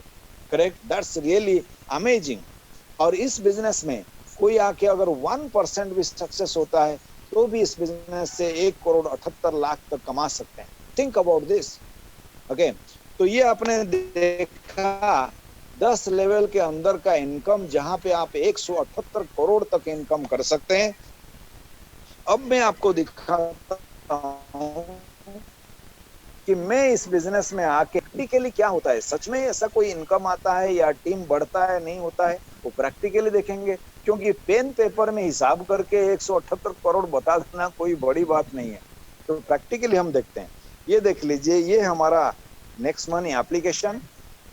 करेक्ट। That's really amazing. और इस बिजनेस में कोई आके अगर 1% भी सक्सेस होता है तो भी इस बिजनेस से 1,78,00,000 तक कमा सकते हैं। Think about this. ओके। तो ये आपने देखा 10 लेवल के अंदर का इनकम, जहां पे आप 178 करोड़ तक इनकम कर सकते हैं। अब मैं आपको दिखाता हूं कि मैं इस बिजनेस में आके प्रैक्टिकली क्या होता है, सच में ऐसा कोई इनकम आता है या टीम बढ़ता है, नहीं होता है, वो प्रैक्टिकली देखेंगे। क्योंकि पेन पेपर में हिसाब करके 178 करोड़ बता देना कोई बड़ी बात नहीं है। तो प्रैक्टिकली हम देखते हैं। ये देख लीजिए, ये हमारा नेक्स्ट मनी एप्लीकेशन।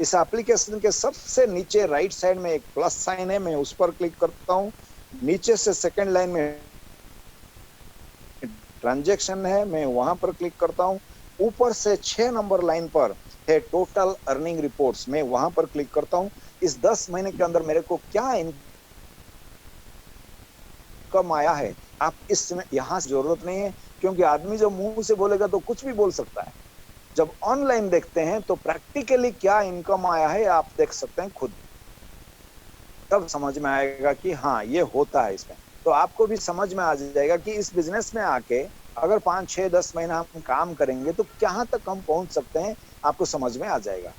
इस एप्लीकेशन के सबसे नीचे राइट साइड में एक प्लस साइन है, मैं उस पर क्लिक करता हूं। नीचे से सेकंड लाइन में ट्रांजैक्शन है, मैं वहां पर क्लिक करता हूं। ऊपर से 6 नंबर लाइन पर है टोटल अर्निंग रिपोर्ट्स, मैं वहां पर क्लिक करता हूं। इस 10 महीने के अंदर मेरे को क्या इनकम आया है, आप इस समय यहां से जरूरत नहीं है, क्योंकि आदमी जो मुंह से बोलेगा तो कुछ भी बोल सकता है। जब ऑनलाइन देखते हैं तो प्रैक्टिकली क्या इनकम आया है आप देख सकते हैं खुद, तब समझ में आएगा कि हाँ ये होता है इसमें। तो आपको भी समझ में आ जाएगा कि इस बिजनेस में आके अगर 5, 6, 10 महीना हम काम करेंगे तो कहां तक हम पहुंच सकते हैं, आपको समझ में आ जाएगा।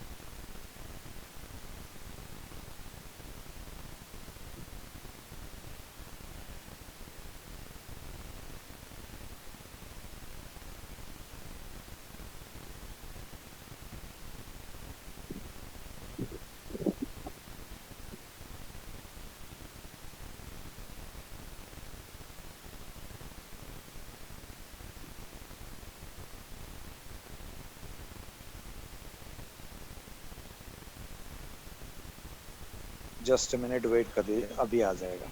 जस्ट मिनट वेट कर दीजिए, अभी आ जाएगा।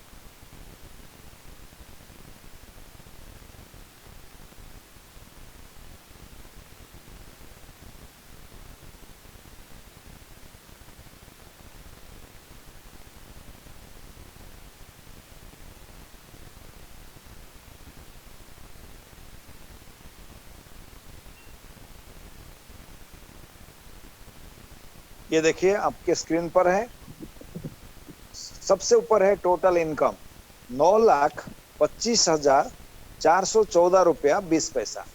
ये देखिए आपके स्क्रीन पर है, सबसे ऊपर है टोटल इनकम 9,25,414 रुपया 20 पैसा।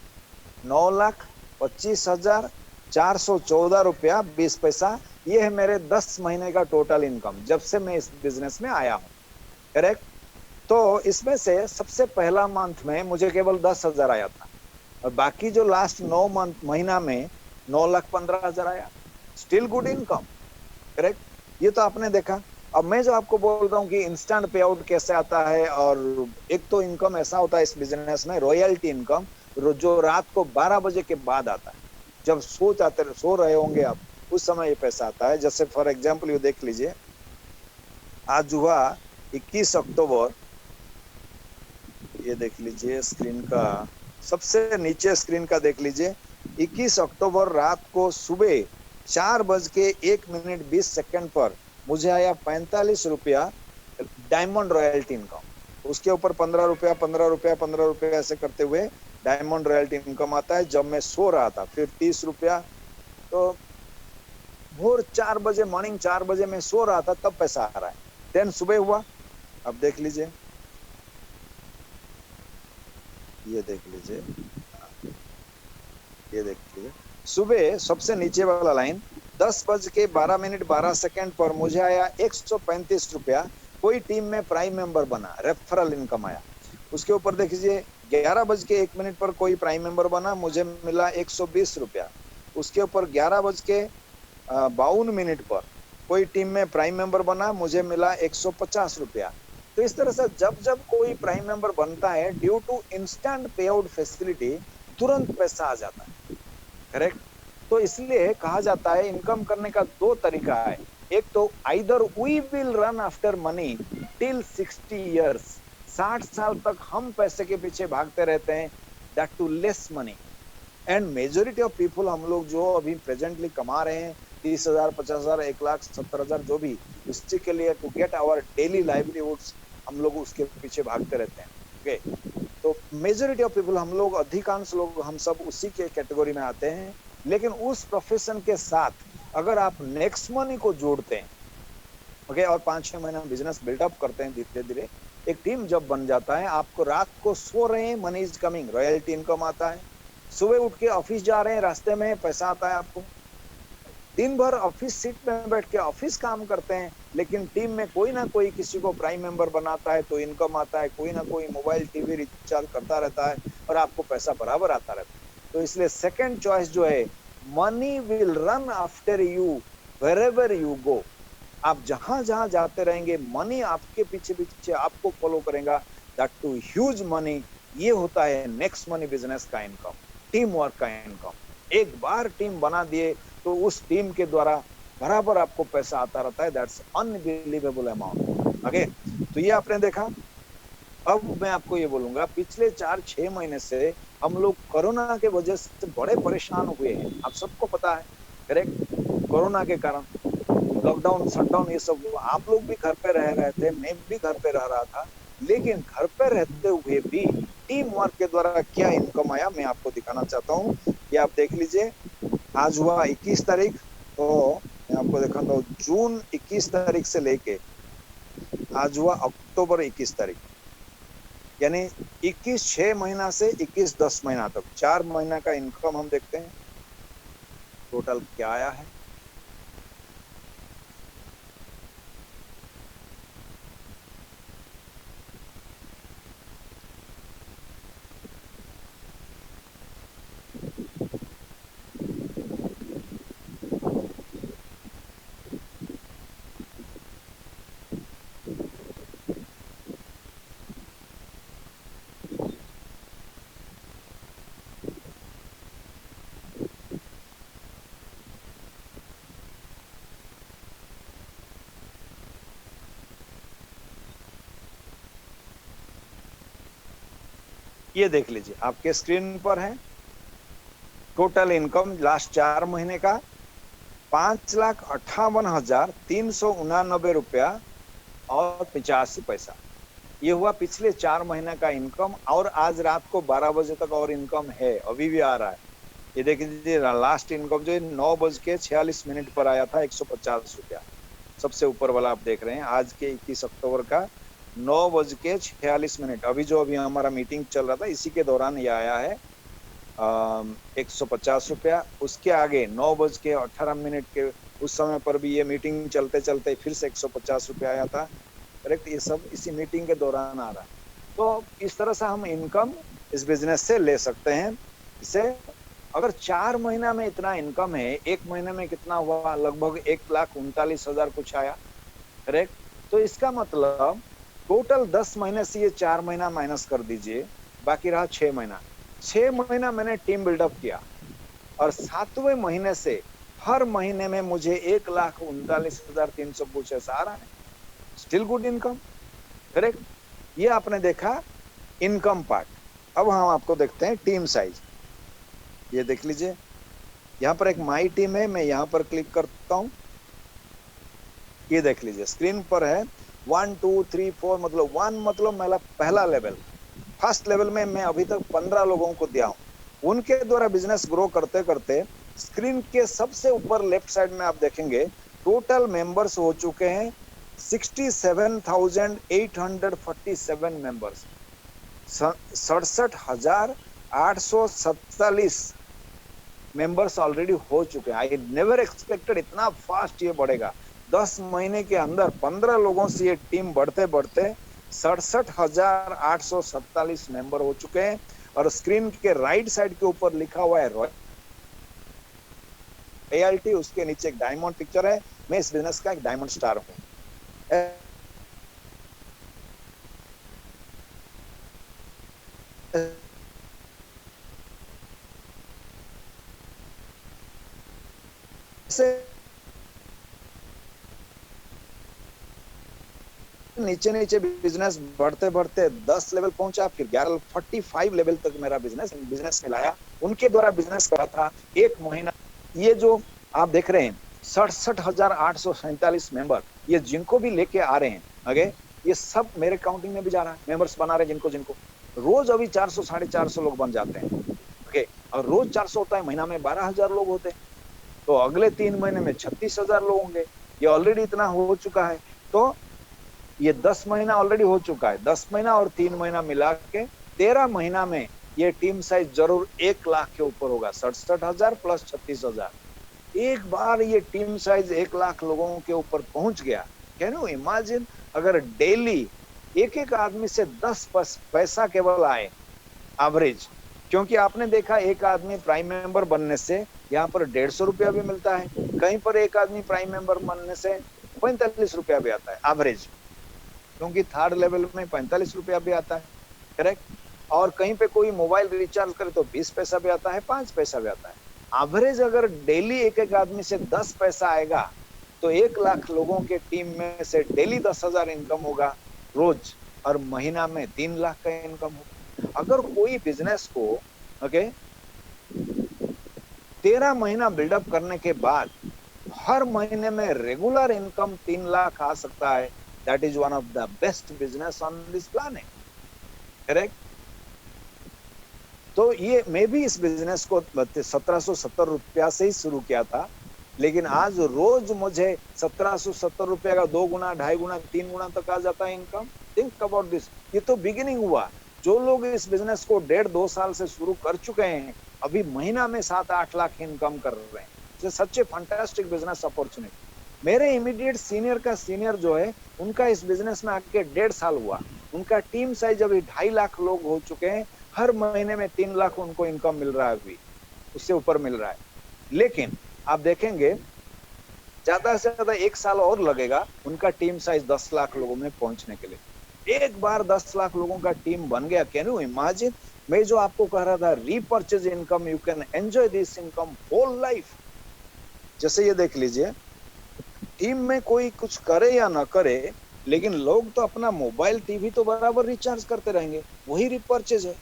9,25,414 रुपया 20 पैसा, ये है मेरे 10 महीने का टोटल इनकम जब से मैं इस बिजनेस में आया हूँ। करेक्ट। तो इसमें से सबसे पहला मंथ में मुझे केवल 10,000 आया था, और बाकी जो लास्ट 9 महीना में 9,15,000 आया। Still good income. करेक्ट। ये तो आपने देखा। अब मैं जो आपको बोल रहा हूँ कि इंस्टेंट पे आउट कैसे आता है, और एक तो इनकम ऐसा होता है इस बिजनेस में, रॉयल्टी इनकम, जो रात को 12 बजे के बाद आता है। जब सो रहे होंगे आप, उस समय ये पैसा आता है। जैसे फॉर एग्जाम्पल ये देख लीजिए, आज हुआ 21 अक्टूबर, ये देख लीजिए स्क्रीन का सबसे नीचे स्क्रीन का देख लीजिए, 21 अक्टूबर रात को सुबह 4 बज के 1 मिनट 20 सेकंड पर मुझे आया 45 रुपया डायमंड रॉयल्टी इनकम, उसके ऊपर 15 रुपया 15 रुपया 15 रुपया ऐसे करते हुए डायमंड रॉयल्टी इनकम आता है। जब मैं सो रहा था फिर 30 रुपया। तो भोर 4 बजे, मॉर्निंग 4 बजे मैं सो रहा था तब पैसा आ रहा है। देन सुबह हुआ, अब देख लीजिए, ये देख लीजिए, ये देख लीजिए, सुबह सबसे नीचे वाला लाइन 10 बज के 12 मिनट 12 सेकेंड पर मुझे आया 135 रुपया। कोई टीम में प्राइम मेंबर बना, रेफरल इनकम आया। उसके ऊपर देखिए 11 बज के 1 मिनट पर कोई प्राइम मेंबर बना, मुझे मिला 120 रुपया। उसके ऊपर 11 बज के 52 मिनट पर कोई टीम में प्राइम मेंबर बना, मुझे मिला 150 रुपया। तो इस तरह से जब जब कोई प्राइम मेंबर बनता है, ड्यू टू इंस्टेंट पे आउट फैसिलिटी, तुरंत पैसा आ जाता है। करेक्ट। तो इसलिए कहा जाता है इनकम करने का दो तरीका है। एक तो either we will run after money till 60 years, 60 साल तक हम पैसे के पीछे भागते रहते हैं, that to less money. And majority of people, हम लोग जो अभी प्रेजेंटली कमा रहे हैं 30,000 50,000 1,70,000 जो भी, उसी के लिए to get our daily livelihoods, हम लोग उसके पीछे भागते रहते हैं। ओके। तो मेजोरिटी ऑफ पीपल, हम लोग अधिकांश लोग, हम सब उसी के कैटेगरी में आते हैं। लेकिन उस प्रोफेशन के साथ अगर आप नेक्स्ट मनी को जोड़ते हैं, ओके, और 5-6 महीना बिजनेस बिल्डअप करते हैं धीरे धीरे, एक टीम जब बन जाता है, आपको रात को सो रहे हैं, money is coming, royalty income आता है। सुबह उठ के ऑफिस जा रहे हैं, रास्ते में पैसा आता है आपको। दिन भर ऑफिस सीट में बैठ के ऑफिस काम करते हैं, लेकिन टीम में कोई ना कोई किसी को प्राइम मेंबर बनाता है तो इनकम आता है, कोई ना कोई मोबाइल टीवी रिचार्ज करता रहता है और आपको पैसा बराबर आता रहता है। तो इसलिए सेकंड चॉइस जो है, money will run after you wherever you go. आप जहां जहां जाते रहेंगे, मनी आपके पीछे पीछे आपको फॉलो करेगा, दैट टू ह्यूज मनी। ये होता है नेक्स्ट मनी बिजनेस का इनकम, टीम वर्क का इनकम। एक बार टीम बना दिए तो उस टीम के द्वारा बराबर आपको पैसा आता रहता है, दैट्स अनबिलीवेबल अमाउंट। ओके, तो ये आपने देखा। अब मैं आपको ये बोलूंगा, पिछले 4-6 महीने से हम लोग कोरोना के वजह से बड़े परेशान हुए हैं, आप सबको पता है। करेक्ट। कोरोना के कारण लॉकडाउन शटडाउन ये सब हुआ, आप लोग भी घर पे रह रहे थे, मैं भी घर पे रह रहा था। लेकिन घर पे रहते हुए भी टीम वर्क के द्वारा क्या इनकम आया, मैं आपको दिखाना चाहता हूँ। ये आप देख लीजिए, आज हुआ 21 तारीख, तो मैं आपको दिखाता हूँ, जून 21 तारीख से लेके आज हुआ अक्टूबर 21 तारीख, यानी 21/6 महीना से 21/10 महीना तक 4 महीना का इनकम हम देखते हैं टोटल क्या आया है। ये देख लीजिए, आपके स्क्रीन पर है टोटल इनकम लास्ट 4 महीने का 5,58,389 रुपया और 85 पैसा। ये हुआ पिछले 4 महीने का इनकम, और आज रात को 12 बजे तक और इनकम है, अभी भी आ रहा है। ये देख लीजिए, लास्ट इनकम जो 9:46 पर आया था 150 रुपया, सबसे ऊपर वाला आप देख रहे हैं, आज के 21 अक्टूबर का 9:46। अभी हमारा मीटिंग चल रहा था, इसी के दौरान ये आया है 150 रुपया। उसके आगे 9:18 के उस समय पर भी ये मीटिंग चलते चलते फिर से 150 रुपया आया था। करेक्ट। ये सब इसी मीटिंग के दौरान आ रहा है। तो इस तरह से हम इनकम इस बिजनेस से ले सकते हैं। इसे अगर 4 महीना में इतना इनकम है, 1 महीने में कितना हुआ, लगभग 1,39,000 कुछ आया। करेक्ट। तो इसका मतलब टोटल 10 महीने से ये 4 महीना माइनस कर दीजिए, बाकी रहा 6 महीना। 6 महीना मैंने टीम बिल्डअप किया, और 7वें महीने से हर महीने में मुझे 1,39,300 कुछ ऐसा आ रहा है। Still good income. करेक्ट। ये आपने देखा इनकम पार्ट। अब हम आपको देखते हैं टीम साइज। ये देख लीजिए, यहाँ पर एक माई टीम है, मैं यहाँ पर क्लिक करता हूँ। ये देख लीजिए, स्क्रीन पर है 1 2 3 4 मतलब 1 मतलब मेरा पहला लेवल, फर्स्ट लेवल में मैं अभी तक 15 लोगों को दिया हूँ। उनके द्वारा बिजनेस ग्रो करते करते स्क्रीन के सबसे ऊपर लेफ्ट साइड में आप देखेंगे टोटल मेंबर्स हो चुके हैं 67,847 मेंबर्स, 67,847 मेंबर्स ऑलरेडी हो चुके हैं। आई नेवर एक्सपेक्टेड इतना फास्ट ये बढ़ेगा। 10 महीने के अंदर 15 लोगों से ये टीम बढ़ते बढ़ते 67,847 मेंबर हो चुके हैं। और स्क्रीन के राइट साइड के ऊपर लिखा हुआ है रॉयल्टी, उसके नीचे एक डायमंड पिक्चर है। मैं इस बिजनेस का एक डायमंड स्टार हूं। नीचे नीचे बिजनेस बढ़ते बढ़ते 10 लेवल पहुंचा, फिर 11 45 लेवल तक मेरा बिजनेस में लाया। उनके द्वारा बिजनेस करा था 1 महीना। ये जो आप देख रहे हैं 67,847 मेंबर, ये जिनको भी लेके आ रहे हैं आगे, ये सब मेरे काउंटिंग में भी जा रहा है। मेंबर्स बना रहे हैं जिनको जिनको रोज अभी 400 450 लोग बन जाते हैं। ओके, और रोज 400 होता है, महीना में 12,000 लोग होते हैं, तो अगले 3 महीने में 36,000 लोग होंगे। ये ऑलरेडी इतना हो चुका है। तो ये 10 महीना ऑलरेडी हो चुका है। 10 महीना और 3 महीना मिला के 13 महीना में ये टीम साइज जरूर 1 लाख के ऊपर होगा। 67,000 प्लस 36,000। एक बार ये टीम साइज 1 लाख लोगों के ऊपर पहुंच गया। कैन यू इमेजिन, अगर डेली एक एक आदमी से 10 पैसा केवल आए एवरेज, क्योंकि आपने देखा एक आदमी प्राइम मेंबर बनने से यहाँ पर 150 रुपया भी मिलता है, कहीं पर एक आदमी प्राइम मेंबर बनने से 45 रुपया भी आता है एवरेज, क्योंकि थर्ड लेवल में 45 रुपया भी आता है, करेक्ट। और कहीं पे कोई मोबाइल रिचार्ज करे तो 20 पैसा भी आता है, 5 पैसा भी आता है। एवरेज अगर डेली एक एक आदमी से 10 पैसा आएगा तो 1 लाख लोगों के टीम में से डेली 10,000 इनकम होगा रोज, और महीना में 3 लाख का इनकम होगा। अगर कोई बिजनेस को ओके 13 महीना बिल्डअप करने के बाद हर महीने में रेगुलर इनकम 3 लाख आ सकता है, that is one of the best business on this planet, correct। तो ये मैं भी इस बिजनेस को 1770 रुपया से ही शुरू किया था, लेकिन आज रोज मुझे 1770 रुपया का 2 गुना 2.5 गुना 3 गुना तक आ जाता है इनकम। Think about this. ये तो बिगिनिंग हुआ। जो लोग इस बिजनेस को 1.5-2 साल से शुरू कर चुके हैं, अभी महीना में 7-8 लाख इनकम कर रहे हैं। सच ए फैंटास्टिक बिजनेस अपॉर्चुनिटी। मेरे इमीडिएट सीनियर का सीनियर जो है, उनका इस बिजनेस में आके 1.5 साल हुआ। उनका टीम साइज अभी 2.5 लाख लोग हो चुके हैं। हर महीने में 3 लाख उनको इनकम मिल रहा है, अभी उससे ऊपर मिल रहा है। लेकिन आप देखेंगे ज्यादा से ज्यादा 1 साल और लगेगा उनका टीम साइज 10 लाख लोगों में पहुंचने के लिए। एक बार 10 लाख लोगों का टीम बन गया, कैन यू इमेजिन। मैं जो आपको कह रहा था repurchase income, you can enjoy this income whole life. जैसे ये देख लीजिए, टीम में कोई कुछ करे या ना करे, लेकिन लोग तो अपना मोबाइल टीवी तो बराबर रिचार्ज करते रहेंगे, वही रिपर्चेज है।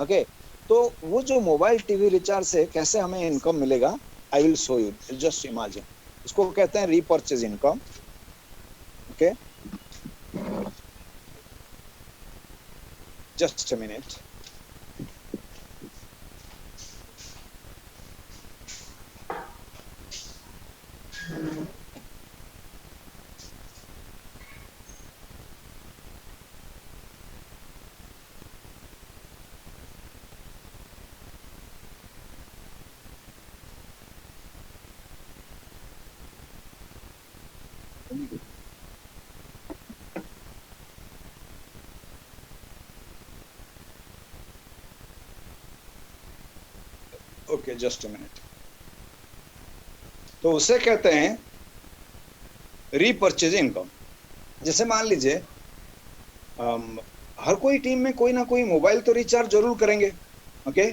ओके, तो वो जो मोबाइल टीवी रिचार्ज से कैसे हमें इनकम मिलेगा, I will show you, just imagine. इसको कहते हैं repurchase income. Okay, just a minute. Okay, just a minute. तो उसे कहते हैं रीपर्चेज इनकम। जैसे मान लीजिए हर कोई टीम में कोई ना कोई मोबाइल तो रिचार्ज जरूर करेंगे। ओके,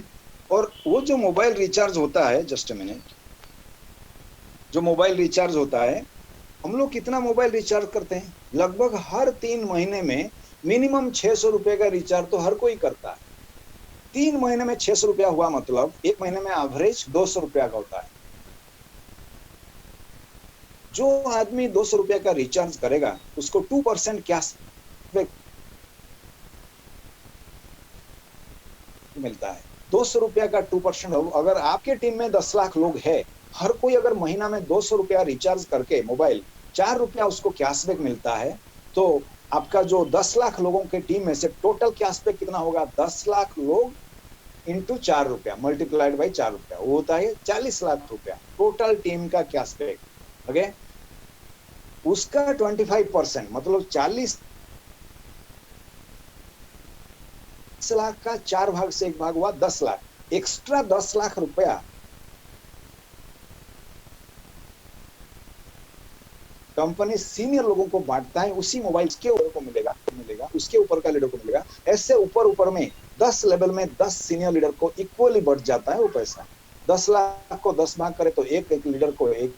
और वो जो मोबाइल रिचार्ज होता है, जस्ट अ मिनट, जो मोबाइल रिचार्ज होता है, हम लोग कितना मोबाइल रिचार्ज करते हैं? लगभग हर 3 महीने में मिनिमम 600 रुपए का रिचार्ज तो हर कोई करता है। 3 महीने में 600 रुपया हुआ, मतलब 1 महीने में एवरेज 200 रुपया का होता है। जो आदमी 200 रुपया का रिचार्ज करेगा उसको 2% कैशबैक मिलता है। 200 रुपया का 2%। अगर आपके टीम में 10 लाख लोग हैं, हर कोई अगर महीना में 200 रुपया रिचार्ज करके मोबाइल 4 रुपया उसको कैशबैक मिलता है, तो आपका जो 10 लाख लोगों के टीम में से टोटल कैशबैक कितना होगा? 10 लाख लोग इंटू 4 रुपया मल्टीप्लाइड बाई 4 रुपया, वो होता है 40 लाख रुपया टोटल टीम का कैशबैक। ओके, उसका 25% मतलब 40 लाख का 4 भाग से 1 भाग हुआ 10 लाख। एक्स्ट्रा 10 लाख रुपया कंपनी सीनियर लोगों को बांटता है, उसी मोबाइल के ऊपर को मिलेगा, उसके ऊपर का लीडर को मिलेगा। ऐसे ऊपर ऊपर में 10 लेवल में 10 सीनियर लीडर को इक्वली बढ़ जाता है वो पैसा। 10 लाख को 10 भाग करे तो एक एक लीडर को 1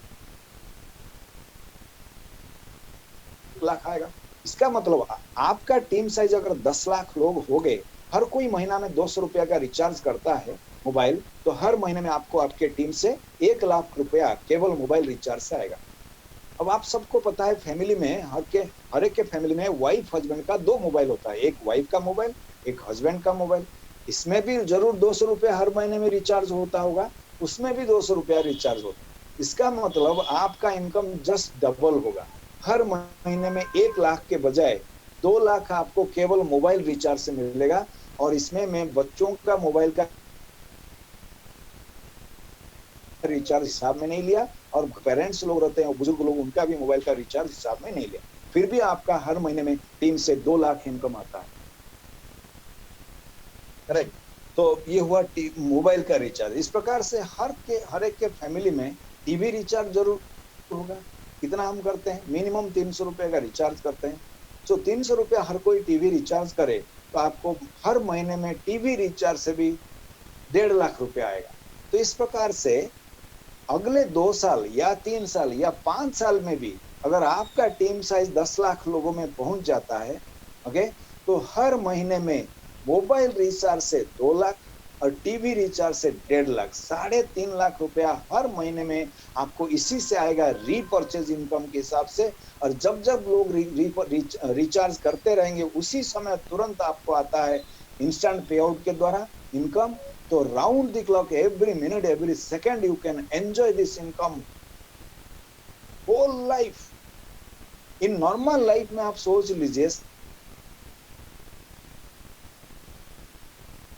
लाख आएगा। इसका मतलब आपका टीम साइज अगर 10 लाख लोग हो गए, हर कोई महीना में 200 रुपया का रिचार्ज करता है मोबाइल, तो हर महीने में आपको आपके टीम से 1 लाख रुपया केवल मोबाइल रिचार्ज से आएगा। अब आप सबको पता है फैमिली में हर एक के फैमिली में वाइफ हस्बैंड का 2 मोबाइल होता है, एक वाइफ का मोबाइल, एक हस्बैंड का मोबाइल। इसमें भी जरूर 200 रुपया हर महीने में रिचार्ज होता होगा, उसमें भी 200 रुपया रिचार्ज होता है। इसका मतलब आपका इनकम जस्ट डबल होगा। हर महीने में 1 लाख के बजाय 2 लाख आपको केवल मोबाइल रिचार्ज से मिलेगा। और इसमें मैं बच्चों का मोबाइल का रिचार्ज हिसाब में नहीं लिया, और पेरेंट्स लोग रहते हैं, बुजुर्ग लोग, उनका भी मोबाइल का रिचार्ज हिसाब में नहीं लिया। फिर भी आपका हर महीने में 3 से 2 लाख इनकम आता है। करेक्ट। तो ये हुआ मोबाइल का रिचार्ज। इस प्रकार से हर एक के फैमिली में टीवी रिचार्ज जरूर होगा। कितना हम करते हैं? मिनिमम 300 रुपए का रिचार्ज करते हैं। तो 300 रुपया हर कोई टीवी रिचार्ज करे तो आपको हर महीने में टीवी रिचार्ज से भी 1.5 लाख रुपया आएगा। तो इस प्रकार से अगले 2 साल या 3 साल या 5 साल में भी अगर आपका टीम साइज 10 लाख लोगों में पहुंच जाता है, ओके, तो हर महीने में मोबाइल रिचार्ज से 2 लाख और टीवी रिचार्ज से 1.5 लाख, 3.5 लाख रुपया हर महीने में आपको इसी से आएगा रीपरचेज इनकम के हिसाब से। और जब जब लोग रिचार्ज करते रहेंगे, उसी समय तुरंत आपको आता है इंस्टेंट पे आउट के द्वारा इनकम। तो round the clock, every minute, every second you can enjoy this income whole life. In normal life में आप सोच लीजिए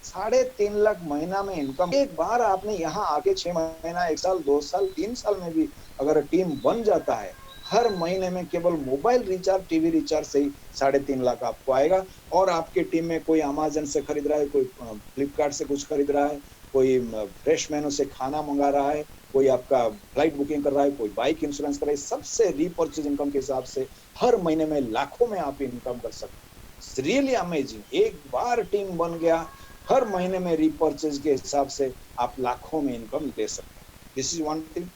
3.5 लाख महीना में इनकम। एक बार आपने यहाँ आके 6 महीना, 1 साल, 2 साल, 3 साल में भी अगर टीम बन जाता है, हर महीने में केवल मोबाइल रिचार्ज, टीवी रिचार्ज से ही 3.5 लाख आपको आएगा। और आपके टीम में कोई अमेज़न से खरीद रहा है, कोई फ्लिपकार्ट से कुछ खरीद रहा है, कोई फ्रेश मेनू से खाना मंगा रहा है, कोई आपका फ्लाइट बुकिंग कर रहा है, कोई बाइक इंश्योरेंस कर रहा है, सबसे रीपरचेज इनकम के हिसाब से हर महीने में लाखों में आप इनकम कर सकते हैं। Really amazing. एक बार टीम बन गया, हर महीने में रीपरचेज के हिसाब से आप लाखों में इनकम ले सकते हैं। This is one thing.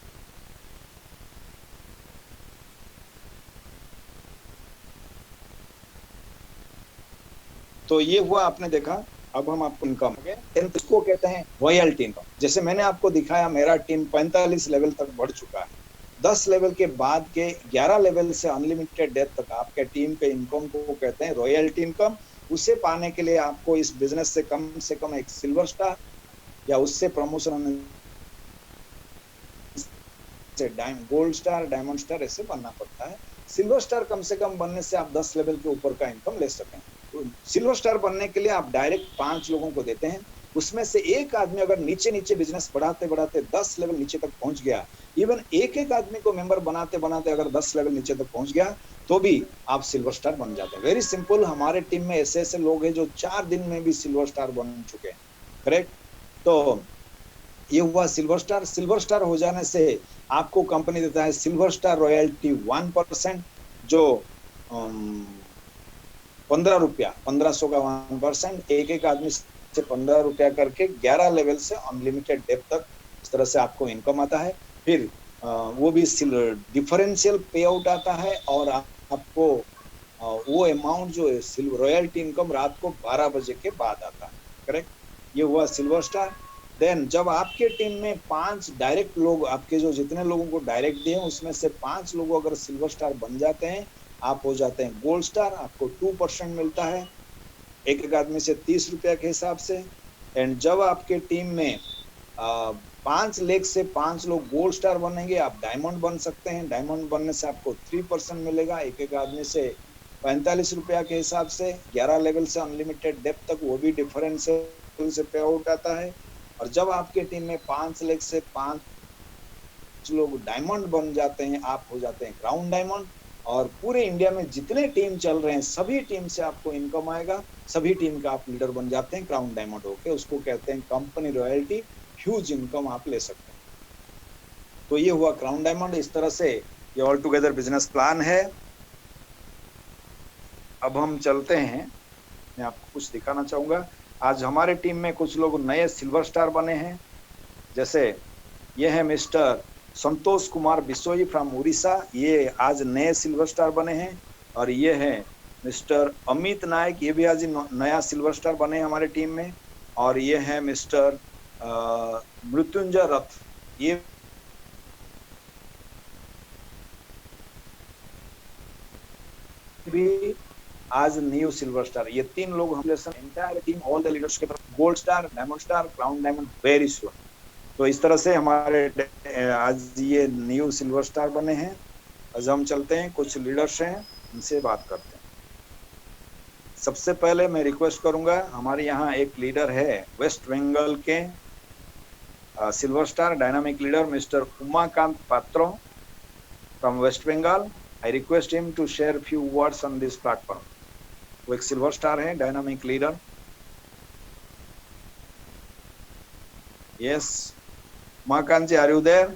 तो ये हुआ, आपने देखा। अब हम आपको इनकम इसको कहते हैं रॉयल्टी इनकम। जैसे मैंने आपको दिखाया, मेरा टीम 45 लेवल तक बढ़ चुका है। 10 लेवल के बाद के 11 लेवल से अनलिमिटेड डेथ तक आपके टीम के इनकम को कहते हैं रॉयल्टी इनकम। उसे पाने के लिए आपको इस बिजनेस से कम एक सिल्वर स्टार या उससे प्रमोशन से गोल्ड स्टार, डायमंड स्टार ऐसे बनना पड़ता है। सिल्वर स्टार कम से कम बनने से आप 10 लेवल के ऊपर का इनकम ले सकें। तो सिल्वर स्टार बनने के लिए आप डायरेक्ट 5 लोगों को देते हैं। उसमें से एक आदमी अगर नीचे नीचे बिजनेस बढ़ाते बढ़ाते 10 लेवल नीचे तक पहुंच गया, इवन एक एक आदमी को मेंबर बनाते बनाते अगर 10 लेवल नीचे तक पहुंच गया, तो भी आप सिल्वर स्टार बन जाते हैं। Very simple. हमारे टीम में ऐसे ऐसे लोग हैं जो 4 दिन में भी सिल्वर स्टार बन चुके हैं। करेक्ट। तो ये हुआ सिल्वर स्टार। सिल्वर स्टार हो जाने से आपको कंपनी देता है सिल्वर स्टार रॉयल्टी 1%, जो 15 रुपया, 1500 का 1%, एक एक आदमी से 15 रुपया करके 11 लेवल से अनलिमिटेड डेप्थ तक इस तरह से आपको इनकम आता है। फिर वो भी डिफरेंशियल पे आउट आता है, और आपको वो अमाउंट जो है रॉयल्टी इनकम रात को 12 बजे के बाद आता है। करेक्ट। ये हुआ सिल्वर स्टार। देन जब आपके टीम में 5 डायरेक्ट लोग, आपके जो जितने लोगों को डायरेक्ट दिए उसमें से 5 लोग अगर सिल्वर स्टार बन जाते हैं, आप हो जाते हैं गोल्ड स्टार। आपको 2% मिलता है एक एक आदमी से 30 रुपया के हिसाब से। एंड जब आपके टीम में 5 लेग से 5 लोग गोल्ड स्टार बनेंगे, आप डायमंड बन सकते हैं। डायमंड बनने से आपको 3% मिलेगा एक एक आदमी से 45 रुपया के हिसाब से। 11 लेवल से अनलिमिटेड डेप्थ तक वो भी डिफरेंस से पे आउट आता है। और जब आपके टीम में 5 लेग से 5 लोग डायमंड बन जाते हैं, आप हो जाते हैं क्राउन डायमंड। और पूरे इंडिया में जितने टीम चल रहे हैं सभी टीम से आपको इनकम आएगा, सभी टीम का आप लीडर बन जाते हैं क्राउन डायमंड होके। उसको कहते हैं कंपनी रॉयल्टी, ह्यूज इनकम आप ले सकते हैं। तो ये हुआ क्राउन डायमंड। इस तरह से ये ऑल टुगेदर बिजनेस प्लान है। अब हम चलते हैं, मैं आपको कुछ दिखाना चाहूंगा। आज हमारे टीम में कुछ लोग नए सिल्वर स्टार बने हैं। जैसे ये है मिस्टर संतोष कुमार बिसोई फ्रॉम उड़ीसा, ये आज नए सिल्वर स्टार बने हैं। और ये है मिस्टर अमित नायक, ये भी आज नया सिल्वर स्टार बने हैं हमारे टीम में। और ये है मिस्टर मृत्युंजय रथ, ये भी आज न्यू सिल्वर स्टार। ये 3 लोग हम entire team, all the leaders के तरफ gold star, diamond star, crown diamond very soon. तो इस तरह से हमारे आज ये न्यू सिल्वर स्टार बने हैं। आज हम चलते हैं, कुछ लीडर्स हैं उनसे बात करते हैं। सबसे पहले मैं रिक्वेस्ट करूंगा, हमारे यहाँ एक लीडर है वेस्ट बंगाल के silver star dynamic leader mister Umakant Patro from West Bengal. I request him to share a few words on this platform. वो एक सिल्वर स्टार है, dynamic leader. Yes, Umakant ji, are you there?